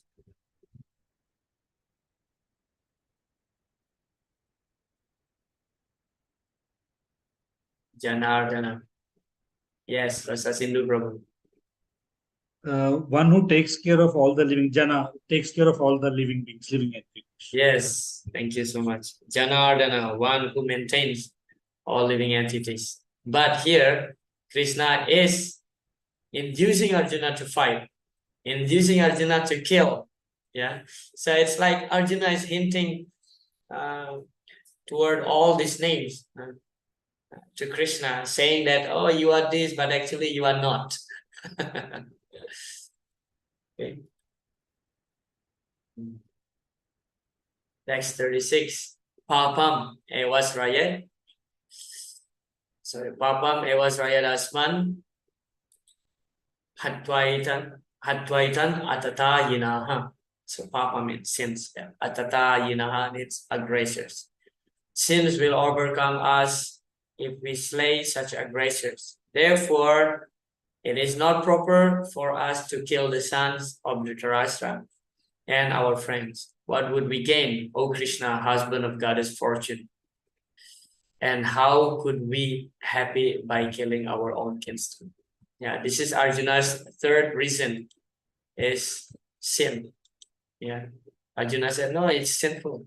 Janardana. Yes, Rasa Sindhu Prabhu. One who takes care of all the living, Jana takes care of all the living beings, living entities. Yes, thank you so much. Janardana, one who maintains all living entities. But here, Krishna is inducing Arjuna to fight, inducing Arjuna to kill. Yeah, so it's like Arjuna is hinting toward all these names to Krishna, saying that, oh, you are this, but actually you are not. Okay. Text 36. Papam ewas raya. Sorry, Papam ewas raya dasman. Hatwaitan atata yinaha. So Papa means sins. Yeah. Atata yinaha means aggressors. Sins will overcome us if we slay such aggressors. Therefore, it is not proper for us to kill the sons of Dhritarashtra and our friends. What would we gain, O Krishna, husband of goddess Fortune? And how could we happy by killing our own kinsmen? Yeah, this is Arjuna's third reason, is sin. Yeah, Arjuna said, no, it's sinful.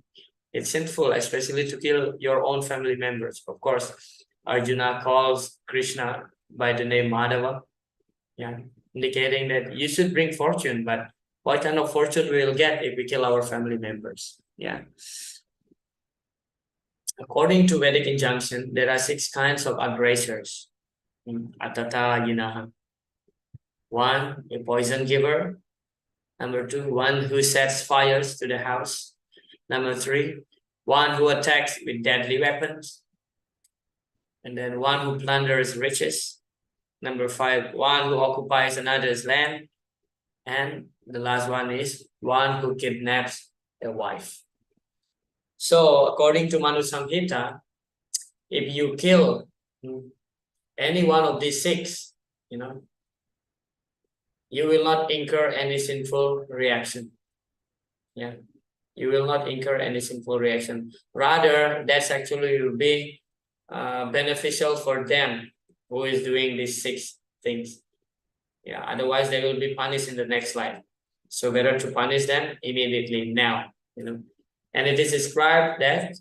It's sinful, especially to kill your own family members. Of course, Arjuna calls Krishna by the name Madhava, yeah, indicating that you should bring fortune, but what kind of fortune we will get if we kill our family members? Yeah. According to Vedic injunction, there are 6 kinds of aggressors. Atata yinaha. 1, a poison giver. Number 2, one who sets fires to the house. Number 3, one who attacks with deadly weapons. And then one who plunders riches. Number 5, one who occupies another's land. And the last one is one who kidnaps a wife. So according to Manu Samhita, if you kill any one of these 6, you know, you will not incur any sinful reaction. Yeah, you will not incur any sinful reaction. Rather, that's actually will be beneficial for them who is doing these 6 things. Yeah, otherwise they will be punished in the next life. So better to punish them immediately now, you know. And it is described that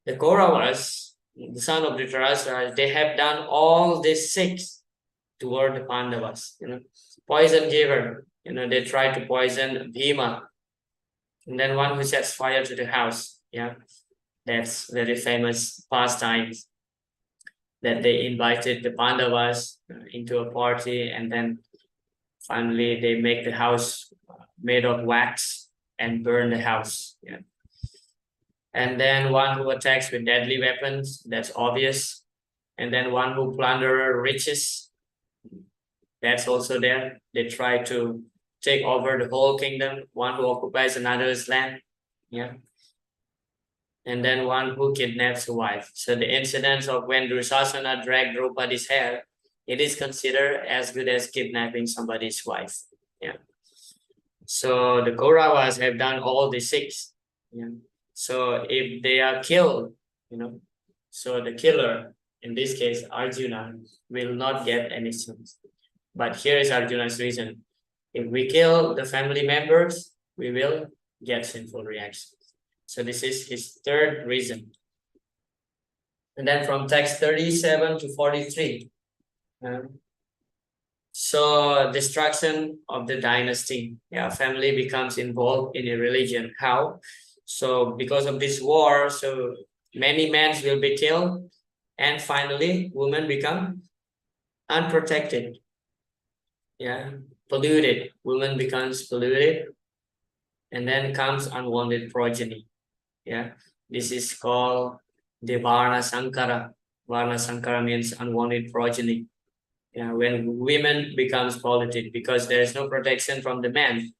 the Kauravas, the son of Dhritarashtra, they have done all these 6 toward the Pandavas, you know. Poison giver, you know, they tried to poison Bhima. And then one who sets fire to the house, yeah. That's very famous pastimes that they invited the Pandavas into a party, and then finally they make the house made of wax and burn the house. Yeah. And then one who attacks with deadly weapons, that's obvious. And then one who plunder riches, that's also there. They try to take over the whole kingdom. One who occupies another's land. Yeah. And then one who kidnaps a wife. So the incidents of when Dursasana dragged Draupadi's hair, it is considered as good as kidnapping somebody's wife. Yeah. So the Kauravas have done all the 6. Yeah. So if they are killed, you know, so the killer, in this case Arjuna, will not get any sins. But here is Arjuna's reason. If we kill the family members, we will get sinful reactions. So this is his 3rd reason. And then from text 37 to 43. So destruction of the dynasty. Yeah, family becomes involved in a religion. How? So because of this war, so many men will be killed, and finally women become unprotected. Yeah, polluted. Women becomes polluted, and then comes unwanted progeny. Yeah, this is called the Varna Sankara. Varna Sankara means unwanted progeny. Yeah, when women becomes polluted because there is no protection from the men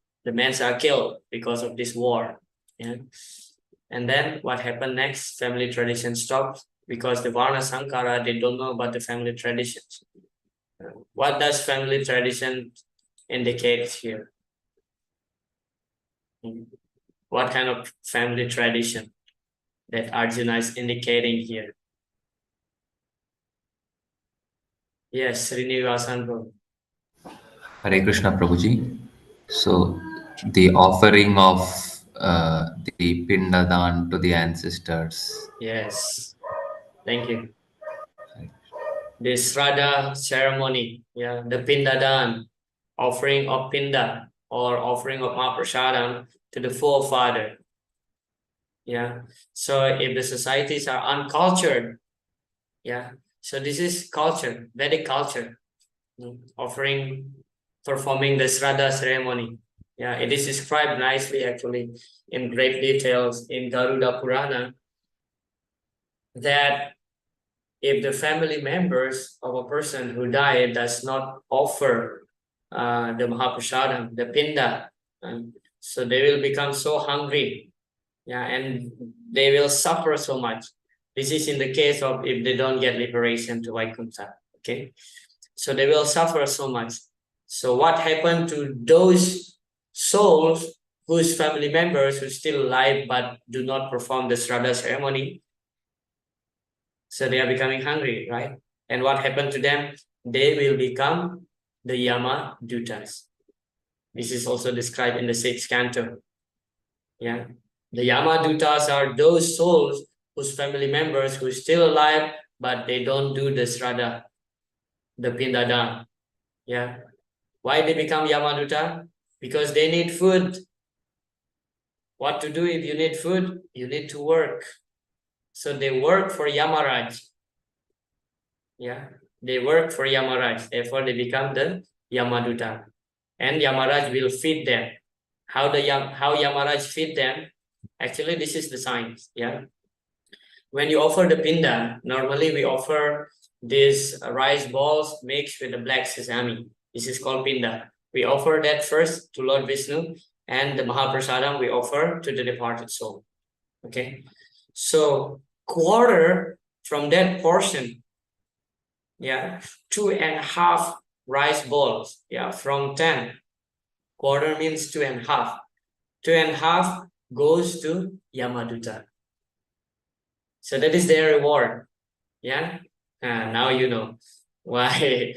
are killed because of this war. Yeah, and then what happened next? Family tradition stopped because the Varna Sankara, they don't know about the family traditions. What does family tradition indicate here? What kind of family tradition that Arjuna is indicating here? Yes, Srinivasan bro. Hare Krishna Prabhuji. So the offering of the Pindadan to the ancestors. Yes, thank you. The Shraddha ceremony, yeah, the Pindadan, offering of Pinda or offering of Mahaprasadam to the forefather. Yeah, so if the societies are uncultured, yeah, so this is culture, Vedic culture, offering, performing the Shraddha ceremony. Yeah, it is described nicely actually in great details in Garuda Purana that if the family members of a person who died does not offer the Mahaprasadam, the Pinda, so they will become so hungry, yeah, and they will suffer so much. This is in the case of if they don't get liberation to Vaikuntha, okay? So they will suffer so much. So what happened to those souls whose family members who still alive but do not perform the Shraddha ceremony? So they are becoming hungry, right? And what happened to them? They will become the Yama Dutas. This is also described in the 6th canto. Yeah, the Yama Dutas are those souls whose family members who are still alive, but they don't do the Shraddha, the Pindadan. Yeah, why they become Yama Duta? Because they need food. What to do if you need food? You need to work. So they work for Yamaraj. Yeah, they work for Yamaraj. Therefore, they become the Yamaduta. And Yamaraj will feed them. How Yamaraj feed them? Actually, this is the science. Yeah. When you offer the pinda, normally we offer these rice balls mixed with the black sesame. This is called pinda. We offer that first to Lord Vishnu, and the Mahaprasadam we offer to the departed soul. Okay. So quarter from that portion, yeah, 2.5 rice bowls, yeah, from 10. Quarter means 2.5. 2.5 goes to Yamaduta. So that is their reward. Yeah. Now you know why.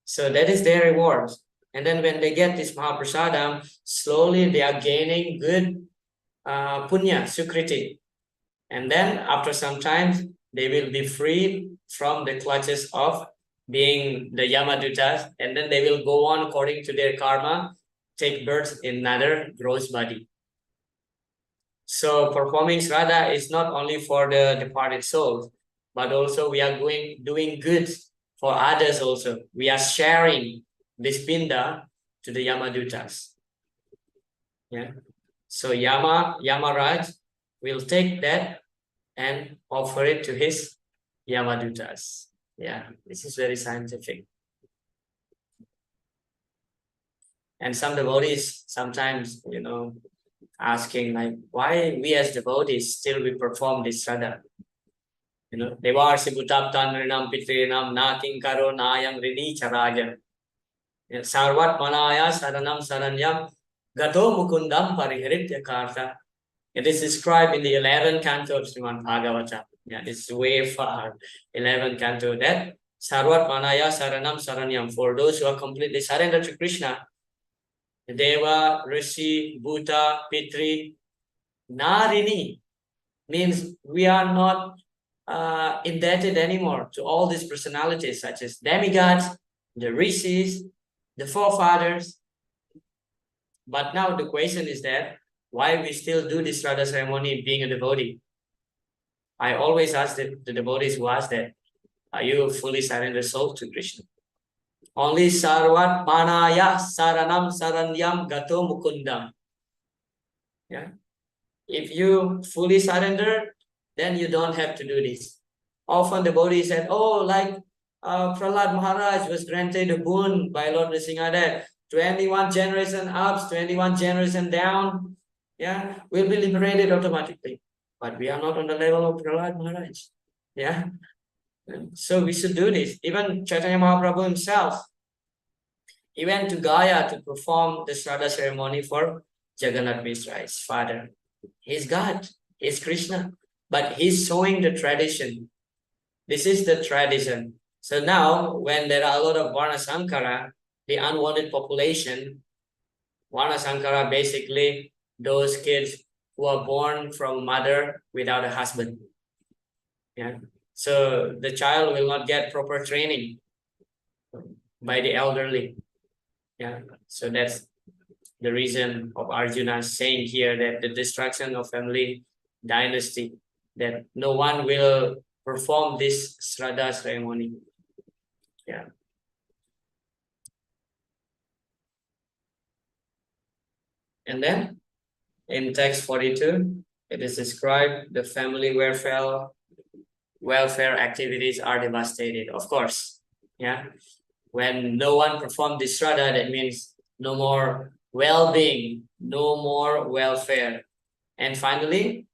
So that is their reward. And then when they get this Mahaprasadam, slowly they are gaining good punya, sukriti. And then after some time, they will be freed from the clutches of being the Yamadutas. And then they will go on according to their karma, take birth in another gross body. So performing Shraddha is not only for the departed souls, but also we are doing good for others also. We are sharing this pinda to the Yamadutas. Yeah. So Yamaraj will take that and offer it to his Yamadutas. Yeah, this is very scientific. And some devotees sometimes, asking like, why we as devotees still we perform this Shraddha? Devarsi Bhutap Tanrinam Pitrinam Naking Karo Nayam Rini Charajan. Sarvat Manaya Saranam Saranyam Gato Mukundam Pariharitya Karta. It is described in the 11th canto of Srimad Bhagavatam. Yeah, it's way far. 11th canto that Sarvat Manaya Saranam Saranyam. For those who are completely surrendered to Krishna, Deva, Rishi, Bhuta, Pitri, Narini means we are not indebted anymore to all these personalities such as demigods, the rishis, the forefathers. But now the question is that why we still do this Shraddha ceremony being a devotee? I always ask the devotees who ask that, are you fully surrendered soul to Krishna? Only Sarvat Manaya Saranam Saranyam Gato Mukundam. Yeah. If you fully surrender, then you don't have to do this. Often the devotee said, oh, like Prahlad Maharaj was granted a boon by Lord Nrsimhadev, 21 generation ups, 21 generation down, yeah, we'll be liberated automatically. But we are not on the level of Prahlad Maharaj. Yeah. So we should do this. Even Chaitanya Mahaprabhu himself, he went to Gaya to perform the Shraddha ceremony for Jagannath Mishra, his father. He's God, he's Krishna, but he's showing the tradition. This is the tradition. So now, when there are a lot of Varna Sankara, the unwanted population, Varna Sankara basically those kids who are born from mother without a husband. Yeah. So the child will not get proper training by the elderly. Yeah. So that's the reason of Arjuna saying here that the destruction of family dynasty, that no one will perform this Shraddha ceremony. Yeah. And then in text 42, it is described the family welfare activities are devastated. Of course, yeah. When no one performed this Shraddha, that means no more well-being, no more welfare. And finally,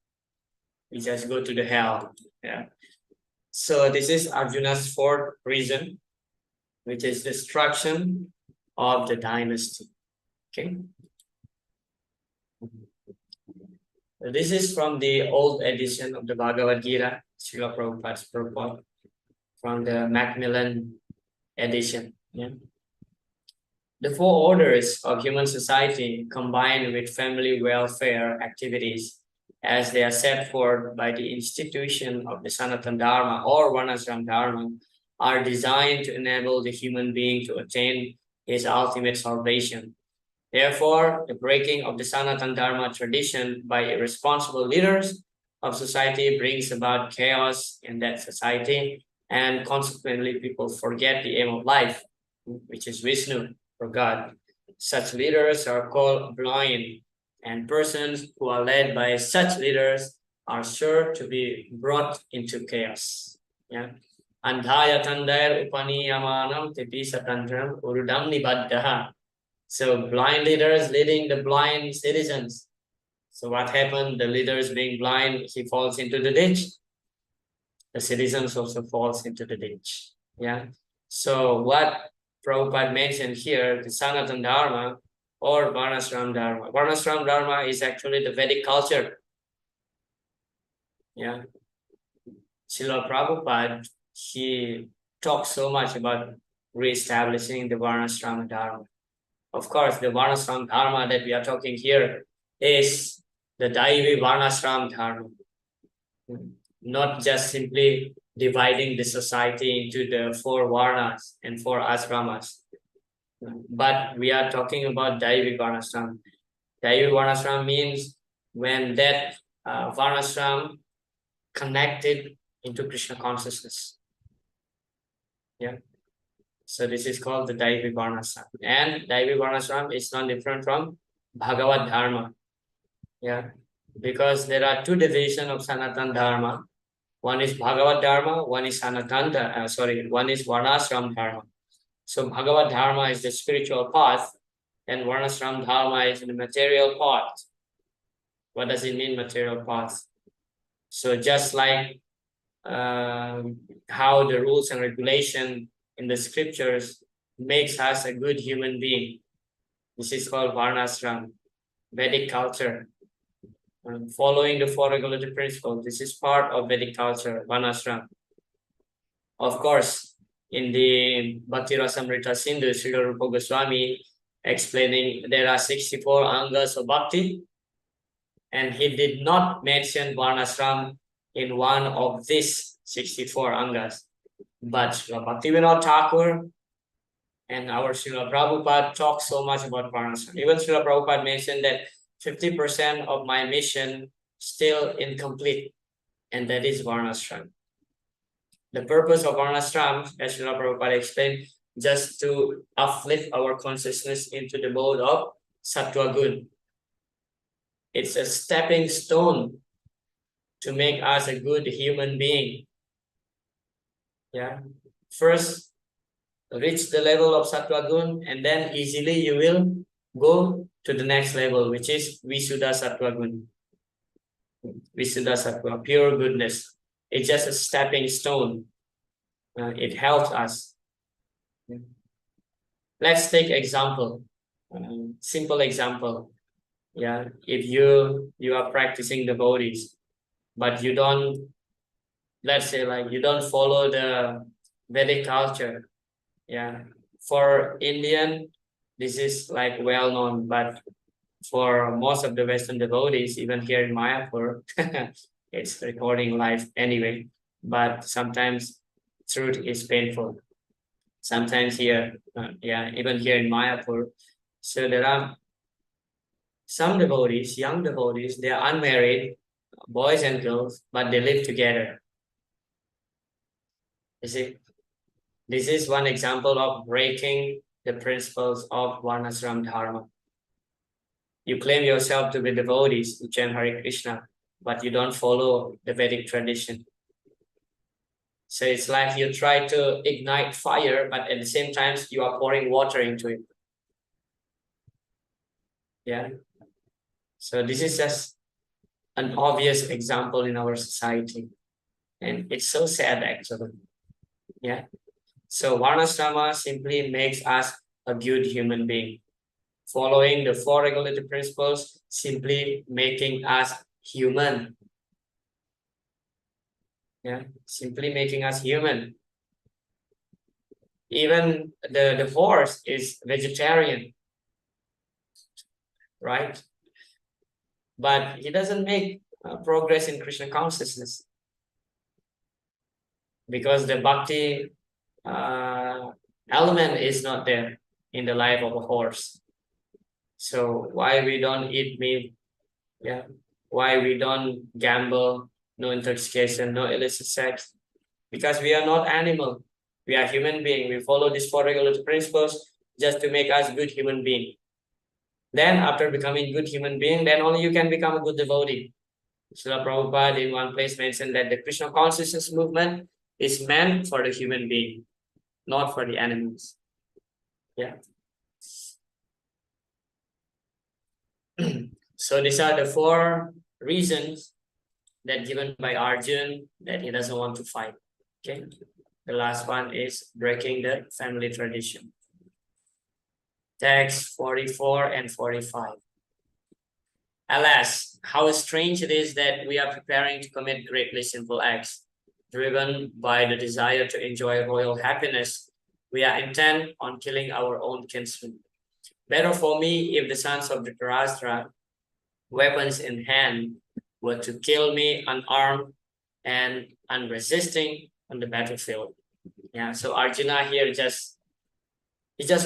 we just go to the hell. Yeah. So this is Arjuna's fourth reason, which is destruction of the dynasty. Okay. This is from the old edition of the Bhagavad Gita, Srila Prabhupada's purport, from the Macmillan edition. Yeah. The four orders of human society combined with family welfare activities as they are set forth by the institution of the Sanatana Dharma or Varnashram Dharma are designed to enable the human being to attain his ultimate salvation. Therefore, the breaking of the Sanatana Dharma tradition by irresponsible leaders of society brings about chaos in that society, and consequently people forget the aim of life, which is Vishnu, or God. Such leaders are called blind, and persons who are led by such leaders are sure to be brought into chaos. Yeah. Andhaya tandair upaniyamanam tipi satandram urudam nibaddaha. So blind leaders leading the blind citizens. So what happened? The leaders being blind, he falls into the ditch. the citizens also falls into the ditch. Yeah. So what Prabhupada mentioned here, the Sanatana Dharma or Varnashram Dharma. Varnashram Dharma is actually the Vedic culture. Yeah. Srila Prabhupada, he talks so much about re-establishing the Varnashram Dharma. Of course, the Varnashram Dharma that we are talking here is the Daivi Varnashram Dharma. Not just simply dividing the society into the 4 Varnas and 4 Ashramas. But we are talking about Daivi Varnashram. Daivi Varnashram means when that Varnashram connected into Krishna consciousness. Yeah. So this is called the Daivi Varnashram. And Daivi Varnashram is not different from Bhagavad Dharma. Yeah. Because there are 2 divisions of Sanatana Dharma. One is Bhagavad Dharma, one is one is Varnashram Dharma. So Bhagavad Dharma is the spiritual path, and Varnashram Dharma is the material path. What does it mean, material path? So just like how the rules and regulation in the scriptures makes us a good human being. This is called Varnashram, Vedic culture. Following the 4 regulative principles, this is part of Vedic culture, Varnashram. Of course, in the Bhakti Rasamrita Sindhu, Srila Rupa Goswami explaining there are 64 angas of bhakti, and he did not mention Varnashram in one of these 64 angas. But Srila Bhaktivinoda Thakur and our Srila Prabhupada talk so much about Varnashram. Even Srila Prabhupada mentioned that 50% of my mission still incomplete, and that is Varnashram. The purpose of Varnashram, as Srila Prabhupada explained, just to uplift our consciousness into the mode of Sattva Gun. It's a stepping stone to make us a good human being. Yeah. First, reach the level of Sattva Gun, and then easily you will go to the next level, which is Visuddha Sattva Gun. Visuddha Sattva, pure goodness. It's just a stepping stone. It helps us. Let's take example, simple example. Yeah, if you are practicing devotees, but you don't, let's say like you don't follow the Vedic culture. Yeah, for Indian, this is like well known, but for most of the Western devotees, even here in Mayapur, it's recording live anyway. But sometimes truth is painful. Sometimes here, even here in Mayapur. So there are some devotees, young devotees, they are unmarried, boys and girls, but they live together. You see, this is one example of breaking the principles of Varnashram Dharma. You claim yourself to be devotees, you chant Hare Krishna, but you don't follow the Vedic tradition. So it's like you try to ignite fire, but at the same time, you are pouring water into it. Yeah. So this is just an obvious example in our society. And it's so sad actually. Yeah. So Varnashrama simply makes us a good human being. Following the 4 regulative principles, simply making us human. Yeah, simply making us human. Even the horse is vegetarian, right? But he doesn't make progress in Krishna consciousness because the bhakti element is not there in the life of a horse. So why we don't eat meat? Yeah, why we don't gamble? No intoxication, no illicit sex, because we are not animal. We are human being. We follow these 4 regulative principles just to make us good human being. Then after becoming good human being, then only you can become a good devotee. Srila Prabhupada in one place mentioned that the Krishna consciousness movement is meant for the human being, not for the animals. Yeah. So these are the 4 reasons that given by Arjun that he doesn't want to fight. Okay. The last one is breaking the family tradition. Text 44 and 45. Alas, how strange it is that we are preparing to commit greatly sinful acts. Driven by the desire to enjoy royal happiness, we are intent on killing our own kinsmen. Better for me if the sons of Dhritarashtra, weapons in hand, were to kill me unarmed and unresisting on the battlefield. Yeah, so Arjuna here he just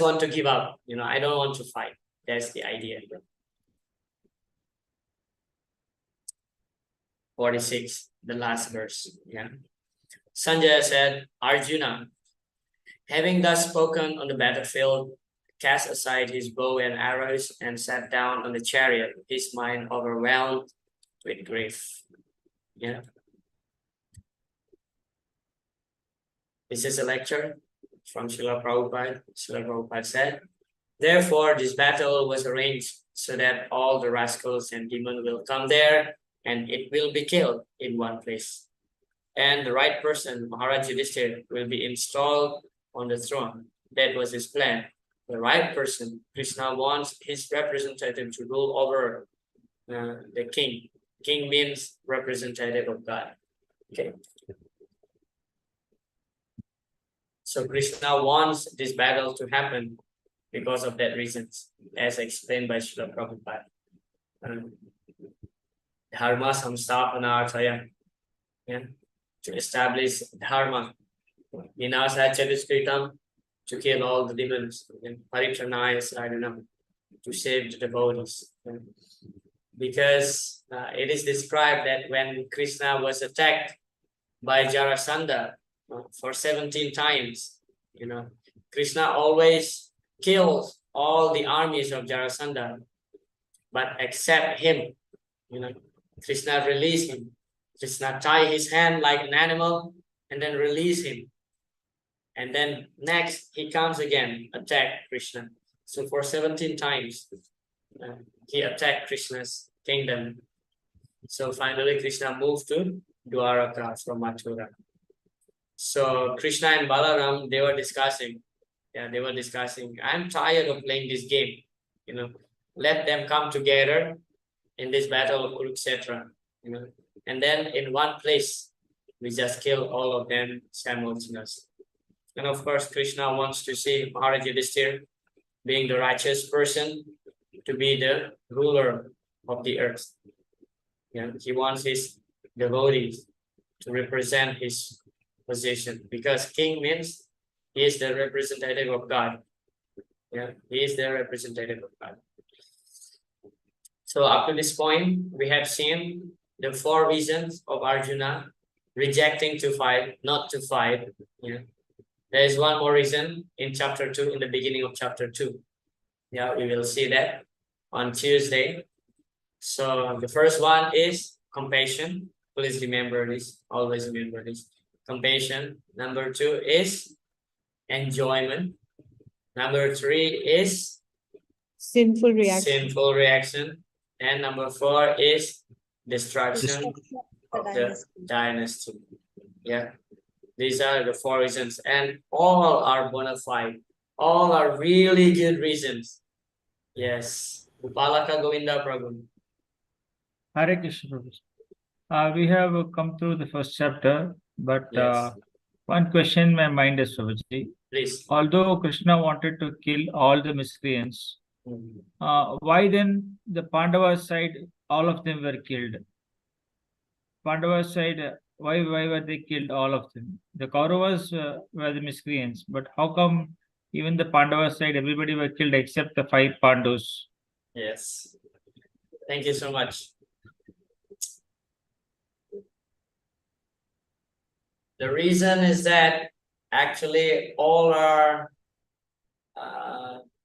want to give up. I don't want to fight. That's the idea. 46, the last verse. Yeah. Sanjaya said, Arjuna, having thus spoken on the battlefield, cast aside his bow and arrows and sat down on the chariot, his mind overwhelmed with grief. Yeah. This is a lecture from Srila Prabhupada. Srila Prabhupada said, therefore, this battle was arranged so that all the rascals and demons will come there and it will be killed in one place. And the right person, Maharaj Yudhishthira, will be installed on the throne. That was his plan. The right person, Krishna wants his representative to rule over the king. King means representative of God. Okay. So Krishna wants this battle to happen because of that reasons, as explained by Srila Prabhupada. Dharma samsthapanarthaya. Yeah. To establish dharma. Vinasa chatuskritam, to kill all the demons. Paritranaya, I don't know, to save the devotees. Because it is described that when Krishna was attacked by Jarasandha for 17 times, Krishna always kills all the armies of Jarasandha, but except him. Krishna released him. Krishna tie his hand like an animal and then release him. And then next he comes again, attack Krishna. So for 17 times, he attacked Krishna's kingdom. So finally Krishna moved to Dwaraka from Mathura. So Krishna and Balaram, they were discussing. Yeah, they were discussing, I'm tired of playing this game. Let them come together in this battle of Kurukshetra. And then in one place, we just kill all of them simultaneously. And of course, Krishna wants to see Maharaj Yudhishthira being the righteous person to be the ruler of the earth. He wants his devotees to represent his position because king means he is the representative of God. He is the representative of God. So up to this point, we have seen the 4 reasons of Arjuna rejecting to fight, not to fight. There is one more reason in chapter 2, in the beginning of chapter 2. We will see that on Tuesday. So the first one is compassion. Please remember this, always remember this. Compassion. Number 2 is enjoyment. Number 3 is Sinful reaction. Sinful reaction. And number 4 is destruction of the dynasty. These are the 4 reasons, and all are bona fide. All are really good reasons. Yes. Upalaka Govinda Prabhu. Hare Krishna Prabhuji. We have come through the first chapter, but Yes. one question in my mind is, Prabhuji. Please. Although Krishna wanted to kill all the miscreants, why then the Pandava side, all of them were killed? Pandava side, why were they killed, all of them? The Kauravas were the miscreants, but how come even the Pandava side, everybody were killed except the 5 Pandus? Yes. Thank you so much. The reason is that actually all are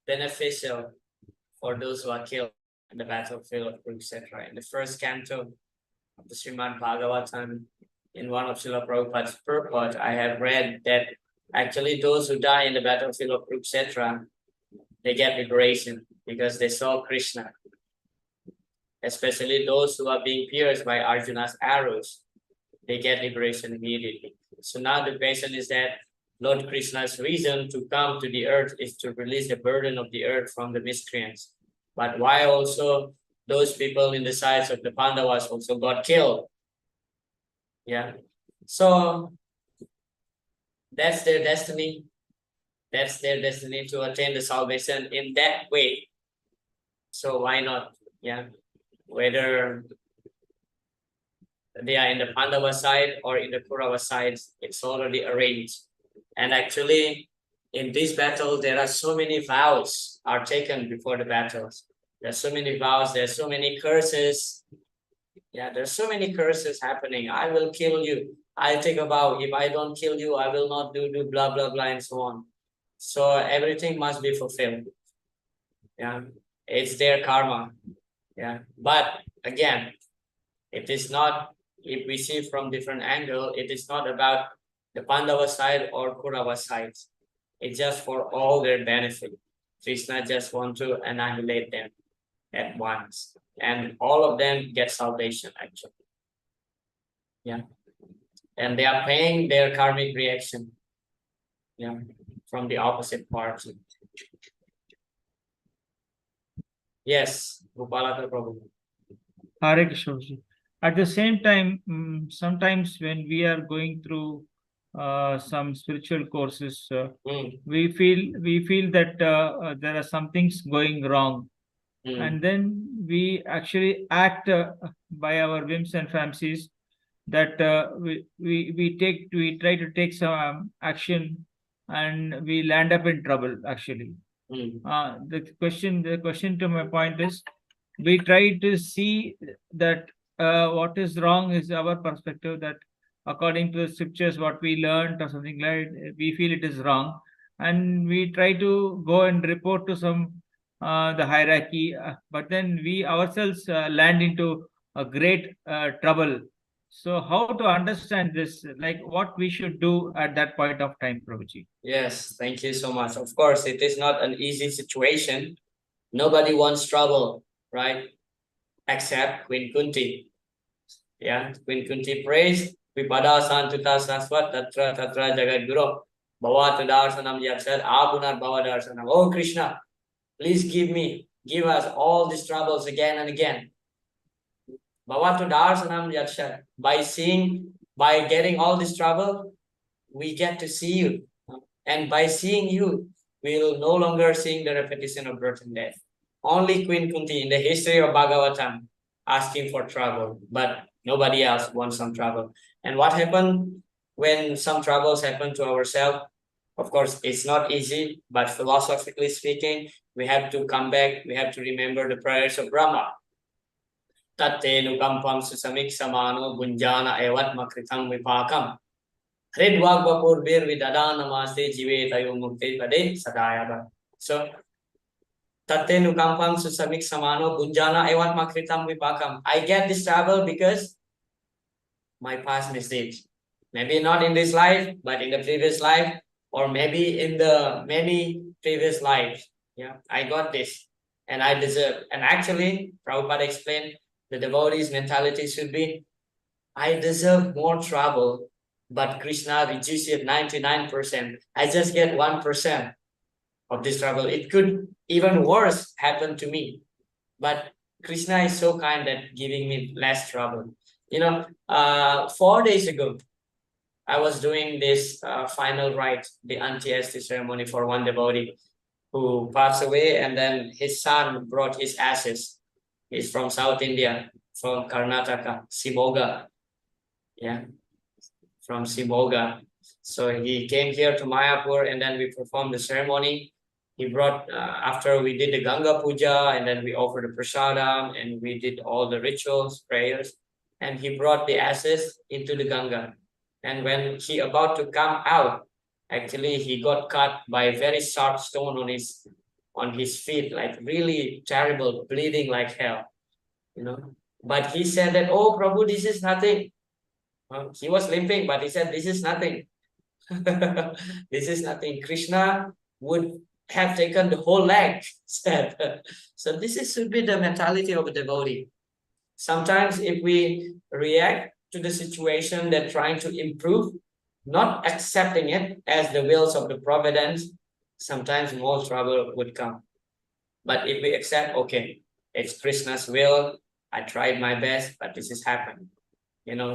beneficial for those who are killed in the battlefield of Kurukshetra. In the first canto of the Srimad Bhagavatam, in one of Srila Prabhupada's purport, I have read that actually those who die in the battlefield of Kurukshetra, they get liberation because they saw Krishna. especially those who are being pierced by Arjuna's arrows, they get liberation immediately. So now the question is that Lord Krishna's reason to come to the earth is to release the burden of the earth from the miscreants. But why also those people in the sides of the Pandavas also got killed? Yeah. So that's their destiny. That's their destiny to attain the salvation in that way. So why not? Yeah. Whether they are in the Pandava side or in the Kaurava side, it's already arranged. And actually, in this battle, there are so many vows are taken before the battles. There's so many vows, there's so many curses. Yeah, there's so many curses happening. I will kill you. I'll take a vow. If I don't kill you, I will not do blah, blah, blah, and so on. So everything must be fulfilled. Yeah, it's their karma. Yeah, but again, it is not, if we see from different angle, it is not about the Pandava side or Kaurava side. It's just for all their benefit. Krishna just want to annihilate them at once. And all of them get salvation actually. Yeah. And they are paying their karmic reaction. Yeah. From the opposite party. Yes, Gopalata Prabhu. Hare Krishna. At the same time, sometimes when we are going through some spiritual courses, we feel that there are some things going wrong, and then we actually act by our whims and fancies. That we try to take some action, and we land up in trouble. Actually, the question to my point is, we try to see that what is wrong is our perspective, that according to the scriptures what we learned or something like, we feel it is wrong, and we try to go and report to some the hierarchy, but then we ourselves land into a great trouble. So how to understand this, like what we should do at that point of time, Prabhuji? Yes, thank you so much. Of course, it is not an easy situation. Nobody wants trouble, right? Except Queen Kunti. Yeah, Queen Kunti prays, Vipada Santuta Saswat Tatra Tatra Jagat Guru Bhavata Darsanam Yaksad Agunar Bhava Darsanam. Oh Krishna, please give us all these troubles again and again. Bhavata Darsanam Yaksad. By getting all this trouble, we get to see you. And by seeing you, we will no longer seeing the repetition of birth and death. Only Queen Kunti in the history of Bhagavatam asking for trouble, but nobody else wants some trouble. And what happened when some troubles happen to ourselves? Of course, it's not easy, but philosophically speaking, we have to come back. We have to remember the prayers of Brahma. Tatte nukampam susamik samano gunjana evat makritam vipakam. Hridwag bapur bir vidada namaste jive tayo mukti pade sadayaba. So, Tatte nukampam susamik samano gunjana evat makritam vipakam. I get this trouble because my past misdeeds. Maybe not in this life, but in the previous life, or maybe in the many previous lives. Yeah, I got this and I deserve. And actually, Prabhupada explained the devotee's mentality should be, I deserve more trouble, but Krishna reduced it 99%. I just get 1% of this trouble. It could even worse happen to me. But Krishna is so kind that giving me less trouble. 4 days ago, I was doing this final rite, the anti-asti ceremony for one devotee who passed away, and then his son brought his ashes. He's from South India, from Karnataka, Simoga. Yeah, from Simoga. So he came here to Mayapur, and then we performed the ceremony. He brought, after we did the Ganga Puja, and then we offered the prasadam, and we did all the rituals, prayers, and he brought the ashes into the Ganga. And when he about to come out, actually he got cut by a very sharp stone on his feet, like really terrible, bleeding like hell, But he said that, oh Prabhu, this is nothing. Well, he was limping, but he said, this is nothing. This is nothing. Krishna would have taken the whole leg. So this should be the mentality of a devotee. Sometimes if we react to the situation that trying to improve, not accepting it as the wills of the providence, sometimes more trouble would come. But if we accept, okay, it's Krishna's will, I tried my best, but this is happening.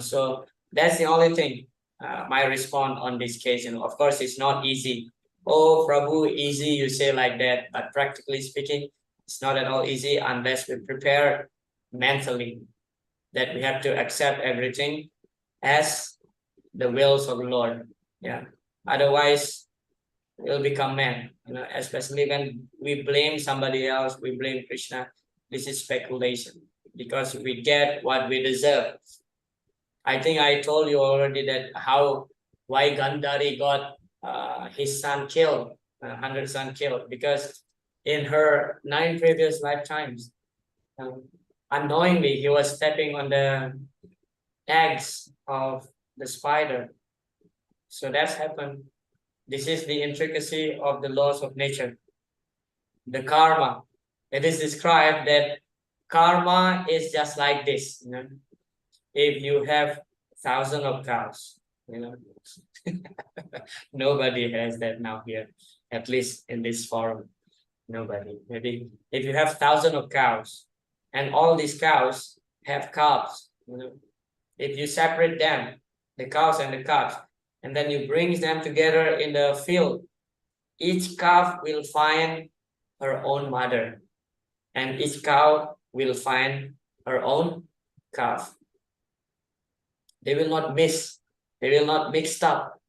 So that's the only thing. My response on this case, of course, it's not easy. Oh, Prabhu, easy, you say like that. But practically speaking, it's not at all easy unless we prepare mentally that we have to accept everything as the wills of the Lord. Yeah. Otherwise, we'll become man. Especially when we blame somebody else, we blame Krishna. This is speculation because we get what we deserve. I think I told you already that why Gandhari got his son killed, 100 son killed, because in her 9 previous lifetimes, unknowingly he was stepping on the eggs of the spider. So that's happened. This is the intricacy of the laws of nature. The karma. It is described that karma is just like this. If you have thousands of cows, nobody has that now here, at least in this forum. Nobody. Maybe if you have thousands of cows and all these cows have calves, if you separate them, the cows and the calves, and then you bring them together in the field, each calf will find her own mother and each cow will find her own calf. They will not miss. They will not mix up,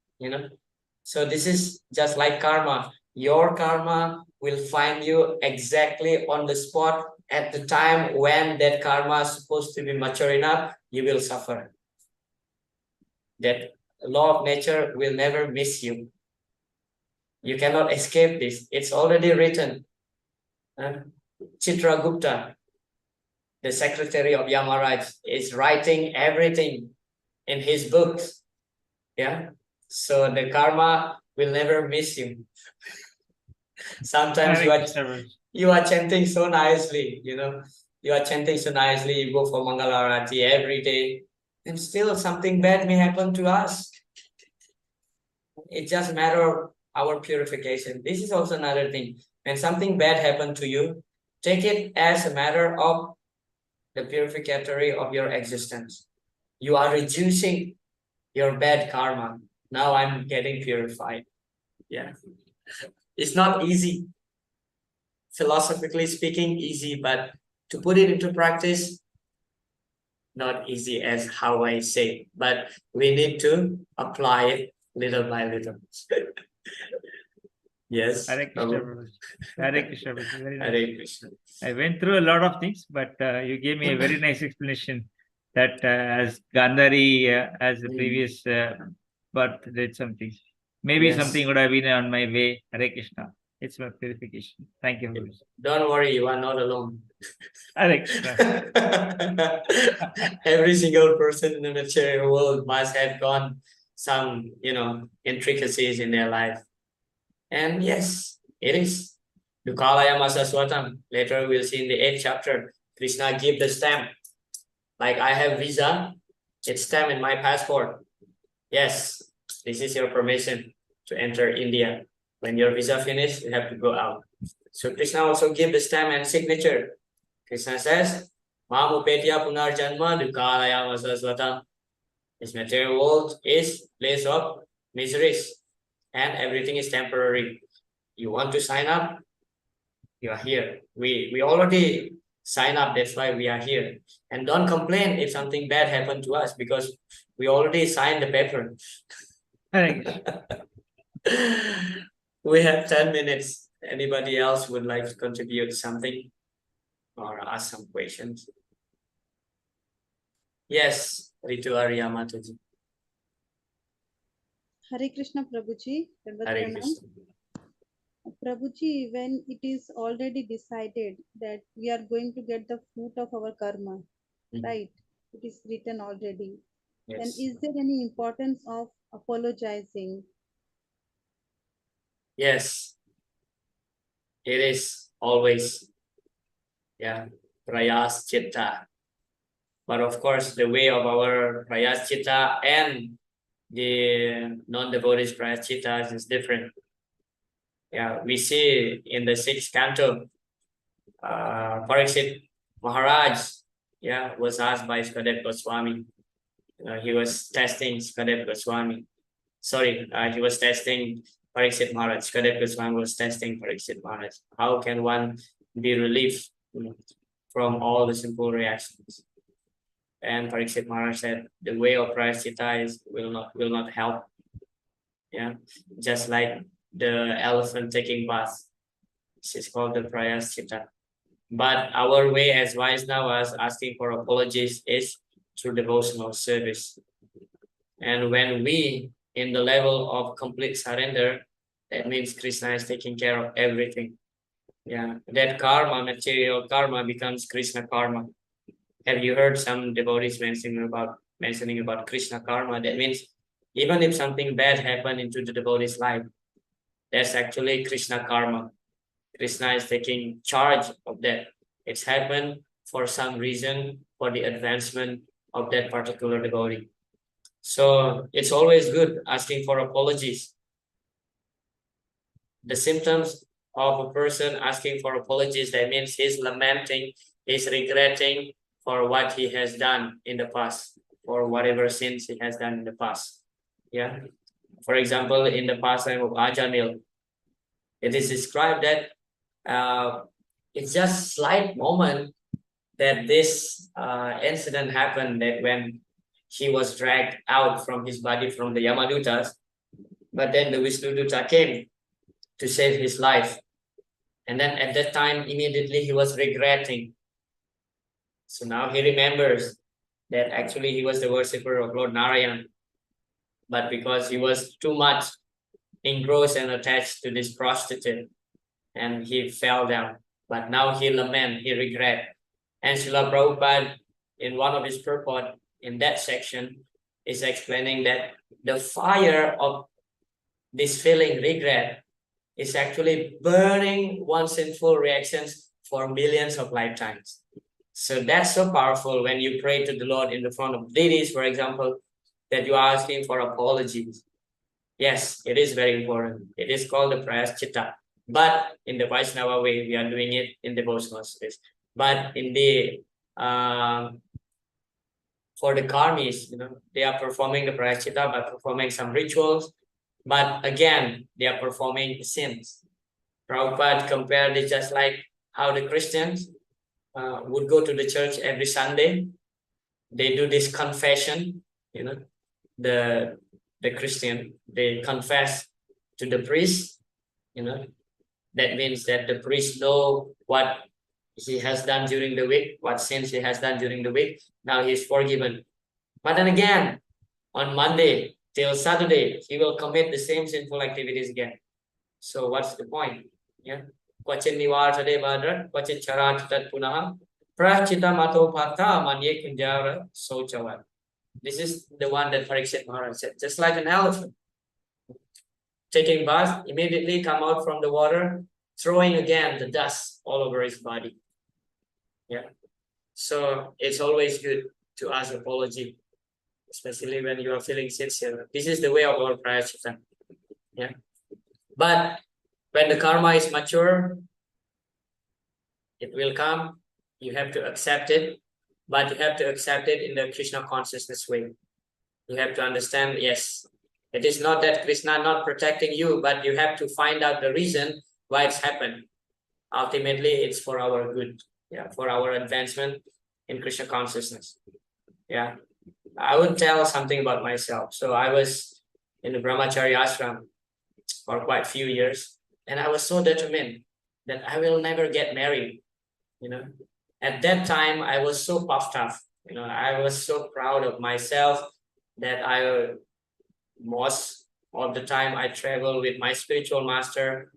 So this is just like karma. Your karma will find you exactly on the spot at the time when that karma is supposed to be mature enough, you will suffer. That law of nature will never miss you. You cannot escape this. It's already written. Chitragupta, the secretary of Yamaraj, is writing everything in his books. Yeah. So the karma will never miss you. Sometimes you are chanting so nicely, you are chanting so nicely, you go for Mangalarati every day, and still something bad may happen to us. It's just a matter of our purification. This is also another thing. When something bad happened to you, take it as a matter of the purificatory of your existence. You are reducing your bad karma. Now I'm getting purified. Yeah. It's not easy. Philosophically speaking, easy, but to put it into practice, not easy as how I say, but we need to apply it little by little. Yes. Hare Krishna, Prabhuji. Hare Krishna, Prabhuji. Very nice. Hare Krishna. I went through a lot of things, but you gave me a very nice explanation that as Gandhari, as the previous birth, did something. Maybe Yes. something would have been on my way. Hare Krishna. It's my purification. Thank you, Prabhuji. Don't worry, you are not alone. Hare Krishna. Every single person in the material world must have gone some, intricacies in their life. And yes, it is. Dukalaya Masaswatam. Later we'll see in the 8th chapter, Krishna give the stamp. Like I have visa, it's stamped in my passport. Yes, this is your permission to enter India. When your visa finished, you have to go out. So Krishna also give the stamp and signature. Krishna says, Mamupetya Punarjanma Dukalaya Masaswatam. This material world is place of miseries and everything is temporary. You want to sign up? You are here. We already sign up. That's why we are here. And don't complain if something bad happened to us because we already signed the paper. We have 10 minutes. Anybody else would like to contribute something or ask some questions? Yes, Ritu Arya Mataji. Hare Krishna Prabhuji. Hare Krishna. Prabhuji, when it is already decided that we are going to get the fruit of our karma, right? It is written already. Yes. Then is there any importance of apologizing? Yes. It is always, Prayas Chitta. But of course, the way of our prayaschita and the non-devotees prayaschitas is different. Yeah, we see in the 6th canto, Pariksit Maharaj, was asked by Sukadev Goswami. He was testing Sukadev Goswami. Sorry, he was testing Pariksit Maharaj. Sukadev Goswami was testing Pariksit Maharaj. How can one be relieved from all the simple reactions? And Pariksit Maharaj said, the way of prayaschita will not help. Yeah, just like the elephant taking bath. This is called the prayaschita. But our way as Vaishnavas asking for apologies is through devotional service. And when we in the level of complete surrender, that means Krishna is taking care of everything. Yeah, that karma, material karma, becomes Krishna karma. Have you heard some devotees mentioning about Krishna karma? That means even if something bad happened into the devotee's life, that's actually Krishna karma. Krishna is taking charge of that. It's happened for some reason, for the advancement of that particular devotee. So it's always good asking for apologies. The symptoms of a person asking for apologies, that means he's lamenting, he's regretting for what he has done in the past, or whatever sins he has done in the past. Yeah. For example, in the pastime of Ajanil, it is described that it's just slight moment that this incident happened, that when he was dragged out from his body from the Yamadutas, but then the Vishnuduta came to save his life. And then at that time, immediately he was regretting. So now he remembers that actually he was the worshipper of Lord Narayan. But because he was too much engrossed and attached to this prostitute, and he fell down. But now he lament, he regret. And Srila Prabhupada, in one of his purport, in that section, is explaining that the fire of this feeling regret is actually burning one's sinful reactions for millions of lifetimes. So that's so powerful when you pray to the Lord in the front of deities, for example, that you are asking for apologies. Yes, it is very important. It is called the prayaschita. But in the Vaishnava way, we are doing it in devotional service. But in the for the karmis, they are performing the prayaschita by performing some rituals. But again, they are performing sins. Prabhupada compared it just like how the Christians would go to the church every Sunday. They do this confession, the Christian, they confess to the priest, that means that the priest know what he has done during the week, what sins he has done during the week. Now he is forgiven. But then again, on Monday till Saturday, he will commit the same sinful activities again. So what's the point? Yeah. Kwachin nivartade badrat, kwachin charatat punaha, prachita mato patha manye kunjara sochavat. This is the one that Pariksit Maharaj said, just like an elephant. Taking bath, immediately come out from the water, throwing again the dust all over his body. Yeah. So it's always good to ask apology, especially when you are feeling sincere. This is the way of our prayaschitta. Yeah. But when the karma is mature, it will come. You have to accept it, but you have to accept it in the Krishna consciousness way. You have to understand, yes, it is not that Krishna not protecting you, but you have to find out the reason why it's happened. Ultimately, it's for our good, for our advancement in Krishna consciousness. Yeah, I would tell something about myself. So I was in the Brahmacharya ashram for quite a few years, and I was so determined that I will never get married. At that time, I was so puffed up. I was so proud of myself that I most of the time I travel with my spiritual master.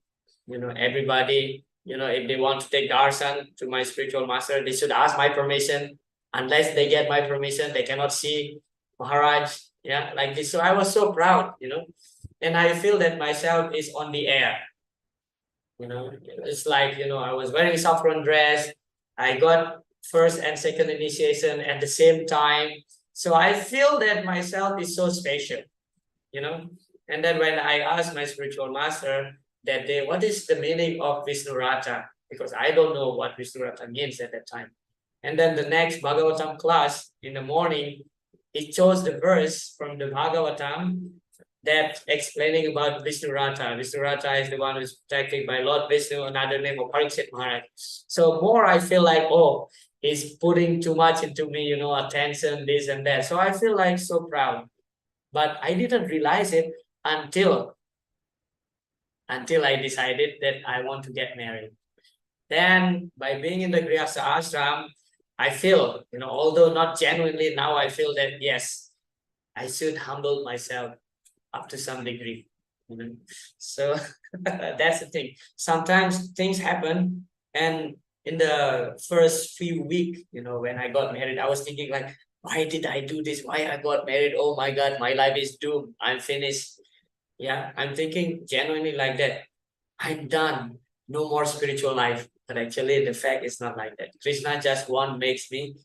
Everybody, if they want to take darshan to my spiritual master, they should ask my permission. Unless they get my permission, they cannot see Maharaj. Yeah, like this. So I was so proud, and I feel that myself is on the air. It's like, I was wearing saffron dress. I got first and second initiation at the same time. So I feel that myself is so special, you know. And then when I asked my spiritual master that day, what is the meaning of Vishnurata? Because I don't know what Vishnurata means at that time. And then the next Bhagavatam class in the morning, he chose the verse from the Bhagavatam that explaining about Vishnurata. Vishnurata is the one who's protected by Lord Vishnu, another name of Parikshit Maharaj. So more I feel like, oh, he's putting too much into me, you know, attention, this and that. So I feel like so proud. But I didn't realize it until I decided that I want to get married. Then by being in the Grihastha ashram, I feel, you know, although not genuinely, now I feel that yes, I should humble myself up to some degree. You know? So that's the thing. Sometimes things happen, and in the first few weeks, you know, when I got married, I was thinking like, why did I do this? Why I got married? Oh my God, my life is doomed. I'm finished. Yeah, I'm thinking genuinely like that. I'm done. No more spiritual life. But actually, the fact is not like that. Krishna just makes me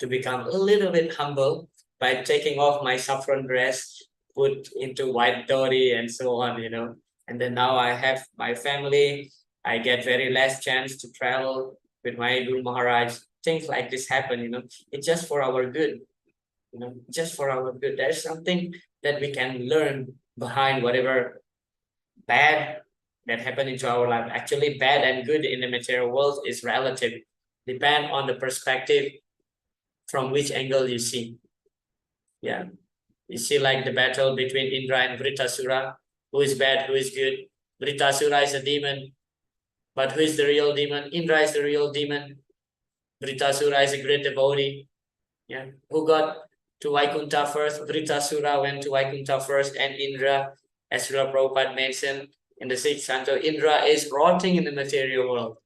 to become a little bit humble by taking off my saffron dress, put into white dhoti and so on, you know. And then now I have my family. I get very less chance to travel with my Guru Maharaj. Things like this happen, you know. It's just for our good, you know, just for our good. There's something that we can learn behind whatever bad that happened into our life. Actually, bad and good in the material world is relative. Depend on the perspective from which angle you see. Yeah. You see like the battle between Indra and Vritasura. Who is bad, who is good? Vritasura is a demon. But who is the real demon? Indra is the real demon. Vritasura is a great devotee. Yeah. Who got to Vaikuntha first? Vritasura went to Vaikuntha first, and Indra, as Srila Prabhupada mentioned in the sixth canto, Indra is rotting in the material world.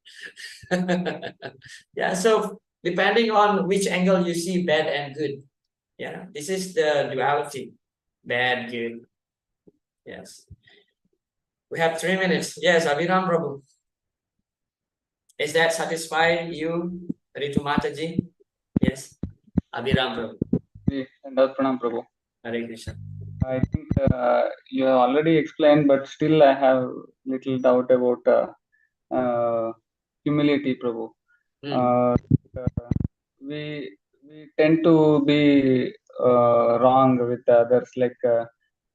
Yeah, so depending on which angle you see bad and good. Yeah, this is the duality, bad, good. Yes. We have 3 minutes. Yes, Abhiram Prabhu. Is that satisfy you, Ritu Mataji? Yes. Abhiram Prabhu. And Pranam Prabhu. Hare Krishna. I think you have already explained, but still I have little doubt about humility, Prabhu. We tend to be wrong with others, like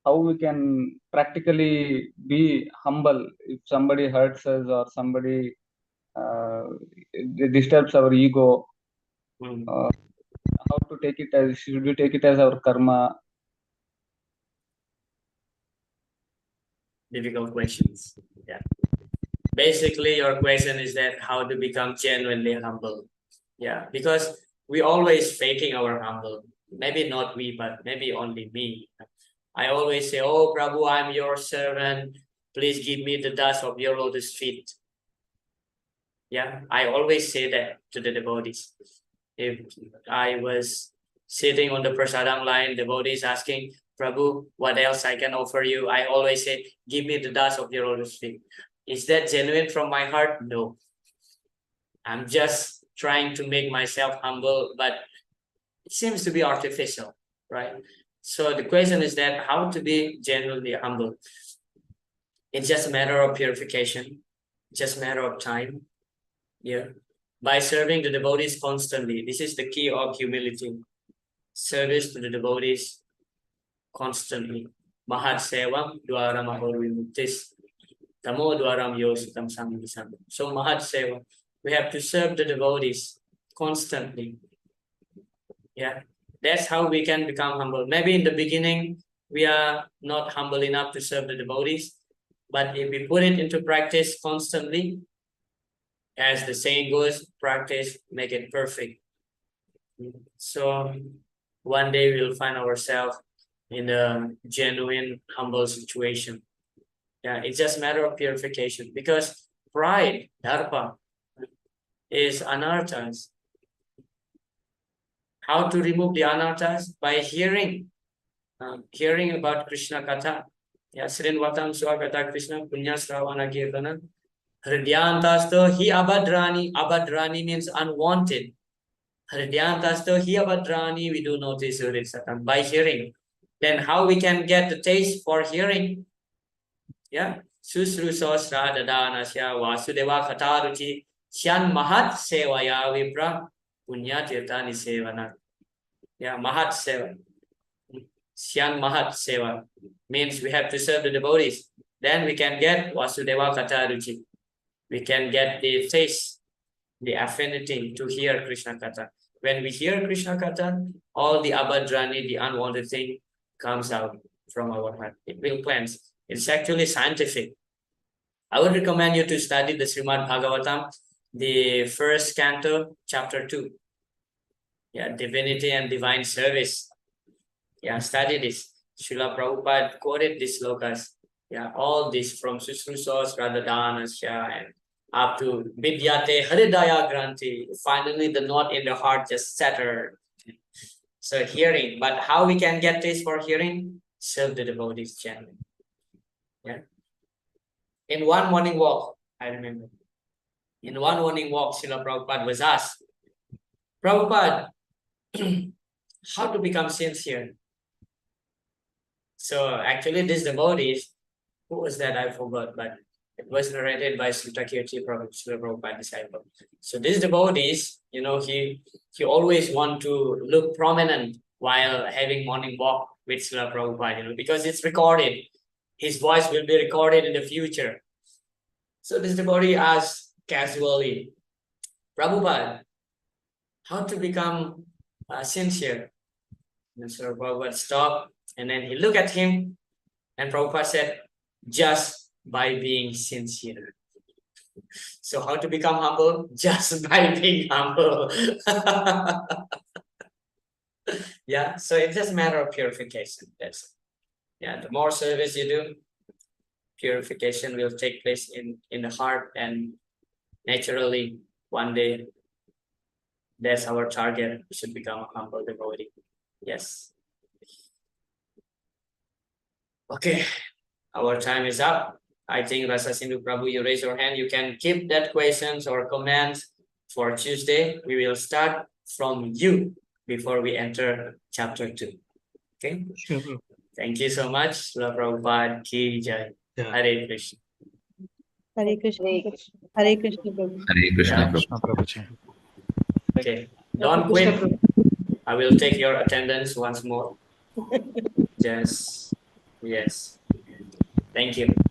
how we can practically be humble if somebody hurts us or somebody disturbs our ego. How to take it as, should we take it as our karma? Difficult questions. Yeah. Basically, your question is that how to become genuinely humble. Yeah, because we always faking our humble. Maybe not we, but maybe only me. I always say, oh, Prabhu, I'm your servant. Please give me the dust of your lotus feet. Yeah, I always say that to the devotees. If I was sitting on the prasadam line, devotees asking, Prabhu, what else I can offer you? I always say, give me the dust of your lotus feet. Is that genuine from my heart? No. I'm just trying to make myself humble, but it seems to be artificial, right? So the question is that how to be genuinely humble? It's just a matter of purification, just a matter of time. Yeah. By serving the devotees constantly. This is the key of humility. Service to the devotees constantly. Mahat sevam dwaram ahorvimuktis. Tamo dwaram yositam samidisam. So Mahat sevam. We have to serve the devotees constantly. Yeah. That's how we can become humble. Maybe in the beginning, we are not humble enough to serve the devotees. But if we put it into practice constantly, as the saying goes, practice, make it perfect. So one day we'll find ourselves in a genuine, humble situation. Yeah, it's just a matter of purification because pride, dharpa, is anarthas. How to remove the anarthas? By hearing about Krishna Katha. Yeah, Srinvatam Swagata Krishna Punya Sravana Kirtana. Hridyantasto hi abadrani. Abadrani means unwanted. Hridyantasto Hiyabadrani, we do notice Urisatam by hearing. Then how we can get the taste for hearing? Yeah. Susrusosra Dadanasya Vasudeva Kataruchi Syan Mahat Sevaya Vipra Punya Tirtani Sevana. Yeah, Mahat Seva. Syan Mahat Seva means we have to serve the devotees. Then we can get Vasudeva Kataruchi. We can get the taste, the affinity to hear Krishna Katha. When we hear Krishna Katha, all the abhadrani, the unwanted thing, comes out from our heart. It will cleanse. It's actually scientific. I would recommend you to study the Srimad Bhagavatam, the first canto, chapter 2. Yeah, divinity and divine service. Yeah, study this. Srila Prabhupada quoted these slokas. Yeah, all this from Susrusos, Radhadanasya, and up to Vidyate Haridaya Granthi. Finally, the knot in the heart just settled. So hearing, but how we can get this for hearing? Serve the devotees gently. Yeah. In one morning walk, I remember. In one morning walk, Srila Prabhupada was asked, Prabhupada, how to become sincere? So actually, this devotees, who was that? I forgot, but it was narrated by Sutta Srila Prabhupada disciple. So these devotees, you know, he always want to look prominent while having morning walk with Srila Prabhupada, you know, because it's recorded. His voice will be recorded in the future. So this devotee asked casually, Prabhupada, how to become sincere? And Srila Prabhupada stopped, and then he looked at him, and Prabhupada said, just by being sincere. So how to become humble? Just by being humble. Yeah, so it's just a matter of purification. That's it. Yeah, the more service you do, purification will take place in the heart, and naturally one day that's our target. We should become a humble devotee. Yes. Okay, our time is up. I think Rasa Sindhu Prabhu, you raise your hand. You can keep that questions or comments for Tuesday. We will start from you before we enter chapter 2. Okay. Sure. Thank you so much. Srila Prabhupada Ki Jai. Yeah. Hare Krishna. Hare Krishna. Hare Krishna Prabhu. Hare Krishna, Yeah. Prabhu. Prabhuji. Okay. Don't Krishna quit. Prabhu. I will take your attendance once more. Just, yes. Thank you.